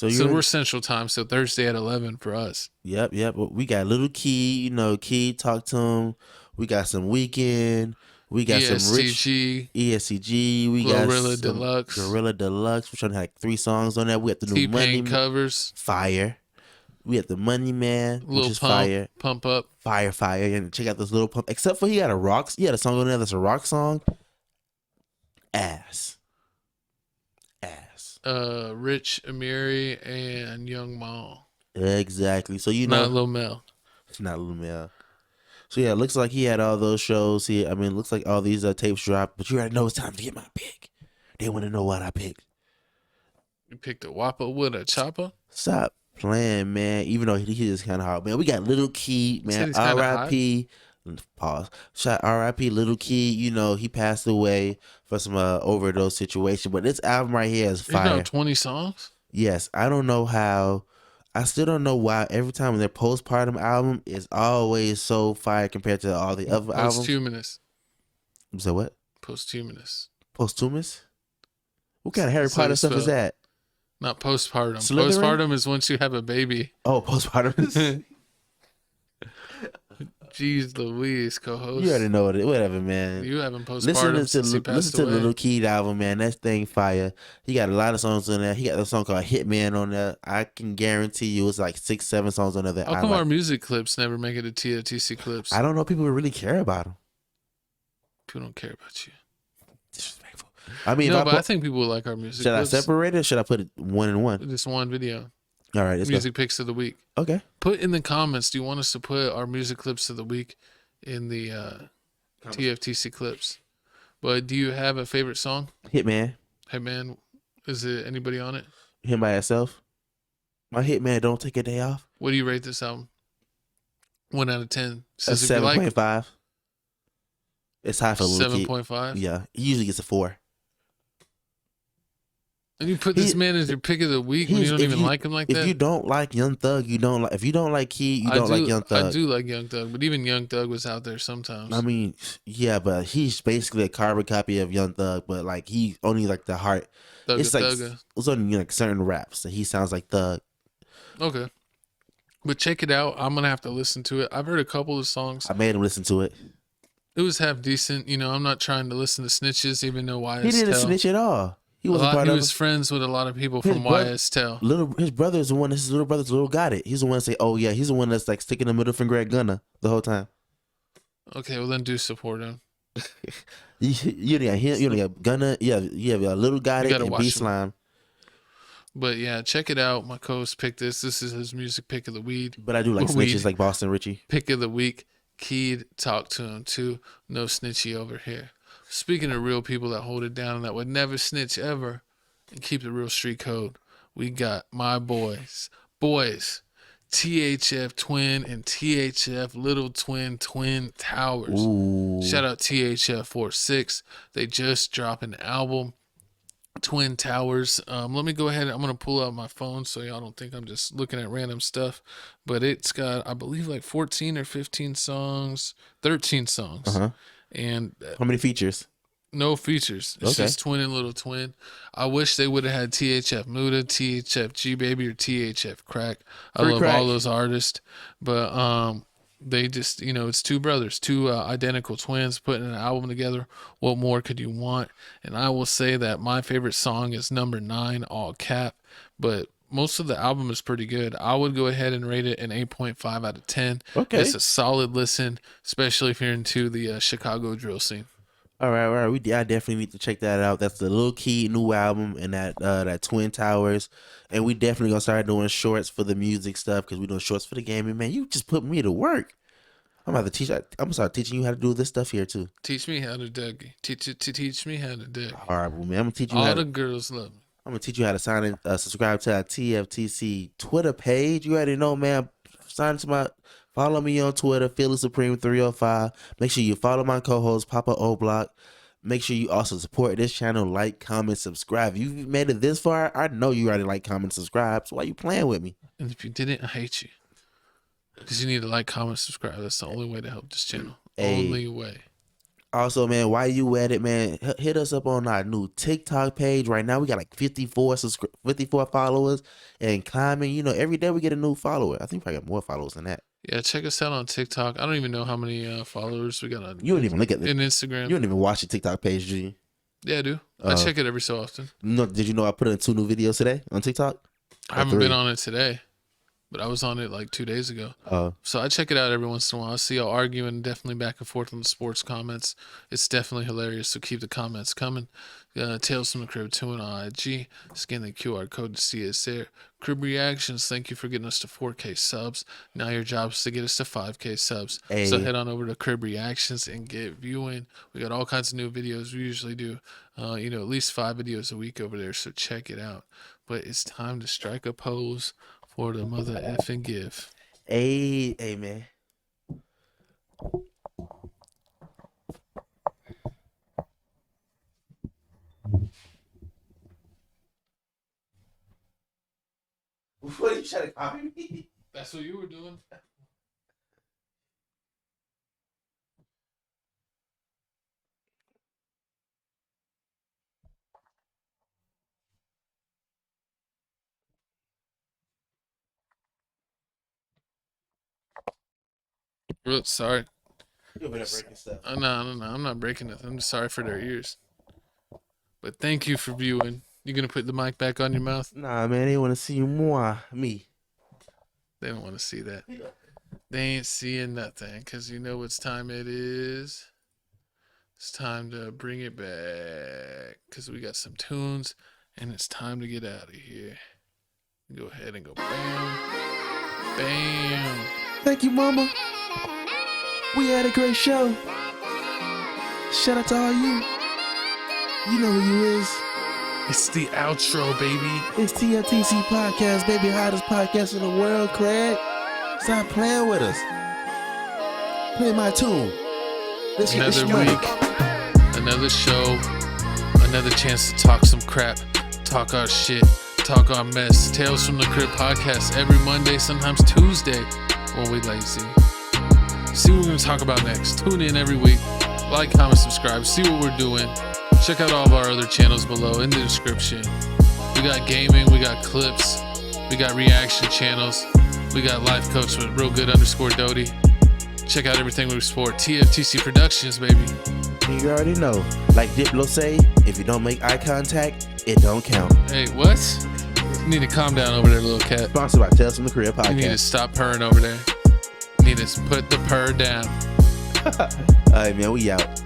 we're we're Central Time, so Thursday at 11 for us. Yep. We got Little Key, Key, talk to him. We got some Weekend. We got some Rich ESCG. We got Gorilla some Deluxe. Gorilla Deluxe. We're trying to have 3 songs on that. We got the new Money covers. Fire. We got the Money Man, which is fire. Pump Up. Fire. And check out this Little Pump. Except for he had a song on there that's a rock song. Ass. Rich Amiri and Young Maul. Exactly. So not Lil Mel. It's not Lil Mel. So yeah, it looks like he had all those shows. It looks like all these tapes dropped. But you already know it's time to get my pick. They want to know what I picked. You picked a Whopper with a chopper? Stop playing, man. Even though he is kind of hard, man. We got Little Key, man. R.I.P. Pause. Shot R.I.P. Little Key. He passed away for some overdose situation. But this album right here is fire. 20 songs? Yes. I don't know how. I still don't know why every time their postpartum album is always so fire compared to all the other albums. 2 minutes. You said what? Posthumous. Posthumous? What kind of Harry That's how Potter you stuff is spell it. that? Not postpartum. Slytherin? Postpartum is once you have a baby. Oh, postpartum. Jeez Louise, co-host. You already know what it. Whatever, man. You haven't postpartum since he passed listen to the away. Lil Keed album, man. That thing fire. He got a lot of songs on there. He got a song called Hitman on there. I can guarantee you it's like 6-7 songs on there that How I come like. our music clips never make it to TFTC clips? I don't know if people really care about them. People don't care about you. Disrespectful. I mean, no, if but I I think people like our music should clips. I separate it or should I put it one in one? Just one video. All right, let's Music picks of the week. go. Okay. Put in the comments, do you want us to put our music clips of the week in the TFTC clips? But do you have a favorite song? Hitman. Hey man, is it anybody on it? Him by itself. My Hitman don't take a day off. What do you rate this album? 1 out of 10. A Says if you like 7.5. It's high for Lil Keed. 7.5? Yeah, he usually gets a 4. And you put this man as your pick of the week when you don't even like him like that? If you don't like Young Thug, you don't like. If you don't like Key, you don't like Young Thug. I do like Young Thug, but even Young Thug was out there sometimes. I mean, yeah, but he's basically a carbon copy of Young Thug, but like he only like the heart. Thugga It's like Thugga. it's only like certain raps that he sounds like Thug. Okay. But check it out. I'm going to have to listen to it. I've heard a couple of songs. I made him listen to it. It was half decent. You know, I'm not trying to listen to snitches, even though YSL. He didn't snitch at all. He wasn't part He of was it. friends with a lot of people His from brother- YSL. His brother is the one. His little brother's little got it. He's the one that say, "Oh yeah," he's the one that's like sticking the middle finger at Gunna the whole time. Okay, well then do support him. You only got him. You only got Gunna. You have a little got You it gotta and watch B him. Slime. But yeah, check it out. My co-host picked this. This is his music pick of the week. But I do like Weed. snitches like Boston Richie. Pick of the week. Keed, talk to him too. No snitchy over here. Speaking of real people that hold it down and that would never snitch ever and keep the real street code, we got my boys, THF Twin and THF Little Twin Towers. Ooh. Shout out THF 46. They just dropped an album, Twin Towers. Let me go ahead. I'm going to pull out my phone so y'all don't think I'm just looking at random stuff. But it's got, I believe, like 14 or 15 songs, 13 songs. Uh-huh. And How many features? no features. It's Okay. just Twin and Little Twin. I wish they would have had THF Muda, THF G Baby, or THF Crack. I Free love Crack. all those artists, but they just, you know, it's two brothers, two identical twins putting an album together. What more could you want? And I will say that my favorite song is number 9, all cap, but most of the album is pretty good. I would go ahead and rate it an 8.5 out of 10. Okay. It's a solid listen, especially if you're into the Chicago drill scene. All right. I definitely need to check that out. That's the Lil Key new album and that Twin Towers, and we definitely gonna start doing shorts for the music stuff because we doing shorts for the gaming. Man, you just put me to work. I'm gonna start teaching you how to do this stuff here too. Teach me how to Dougie. Teach me how to Dougie. All right, well, man, I'm gonna teach you All how the to. girls love me. I'm gonna teach you how to sign in, subscribe to our TFTC Twitter page. You already know, man. Follow me on Twitter, Philly Supreme 305. Make sure you follow my co-host Papa O Block. Make sure you also support this channel, like, comment, subscribe. If you made it this far, I know you already like, comment, subscribe. So why you playing with me? And if you didn't, I hate you. Because you need to like, comment, subscribe. That's the only way to help this channel. Hey. Only way. Also, man, while you at it, man, hit us up on our new TikTok page. Right now, we got like 54 followers and climbing. You know, every day we get a new follower. I think we got more followers than that. Yeah, check us out on TikTok. I don't even know how many followers we got on. You don't even look at in Instagram. You don't even watch the TikTok page, do you? Yeah, I do. I check it every so often. No, did you know I put in 2 new videos today on TikTok? I haven't been on it today, but I was on it like 2 days ago. So I check it out every once in a while. I see y'all arguing definitely back and forth on the sports comments. It's definitely hilarious. So keep the comments coming. Tales from the Crib 2 on IG. Scan the QR code to see us there. Crib Reactions, thank you for getting us to 4K subs. Now your job is to get us to 5K subs. Hey. So head on over to Crib Reactions and get viewing. We got all kinds of new videos. We usually do, at least 5 videos a week over there. So check it out. But it's time to strike a pose for the mother effing give. Hey, man. What are you trying to copy me? That's what you were doing. Real sorry. You're breaking stuff. No, I'm not breaking it. I'm just sorry for their ears. But thank you for viewing. You gonna put the mic back on your mouth? Nah, man, they want to see me. They don't want to see that. They ain't seeing nothing, because you know what time it is. It's time to bring it back, because we got some tunes, and it's time to get out of here. Go ahead and go bam, bam. Thank you, Mama. We had a great show. Shout out to all you. You know who you is. It's the outro, baby. It's TFTC Podcast, baby. Hottest podcast in the world, Craig. Stop playing with us. Play my tune. Let's get this Another money. week, another show, another chance to talk some crap, talk our shit, talk our mess. Tales from the Crib podcast every Monday, sometimes Tuesday when we lazy. See what we're going to talk about next. Tune in every week. Like, comment, subscribe. See what we're doing. Check out all of our other channels below in the description. We got gaming. We got clips. We got reaction channels. We got Life Coach with Real Good _Doty. Check out everything we support. TFTC Productions, baby. You already know. Like Diplo say, if you don't make eye contact, it don't count. Hey, what? You need to calm down over there, little cat. Sponsored by Tales from the Career Podcast. You need to stop purring over there. You need to put the purr down. All right, man, we out.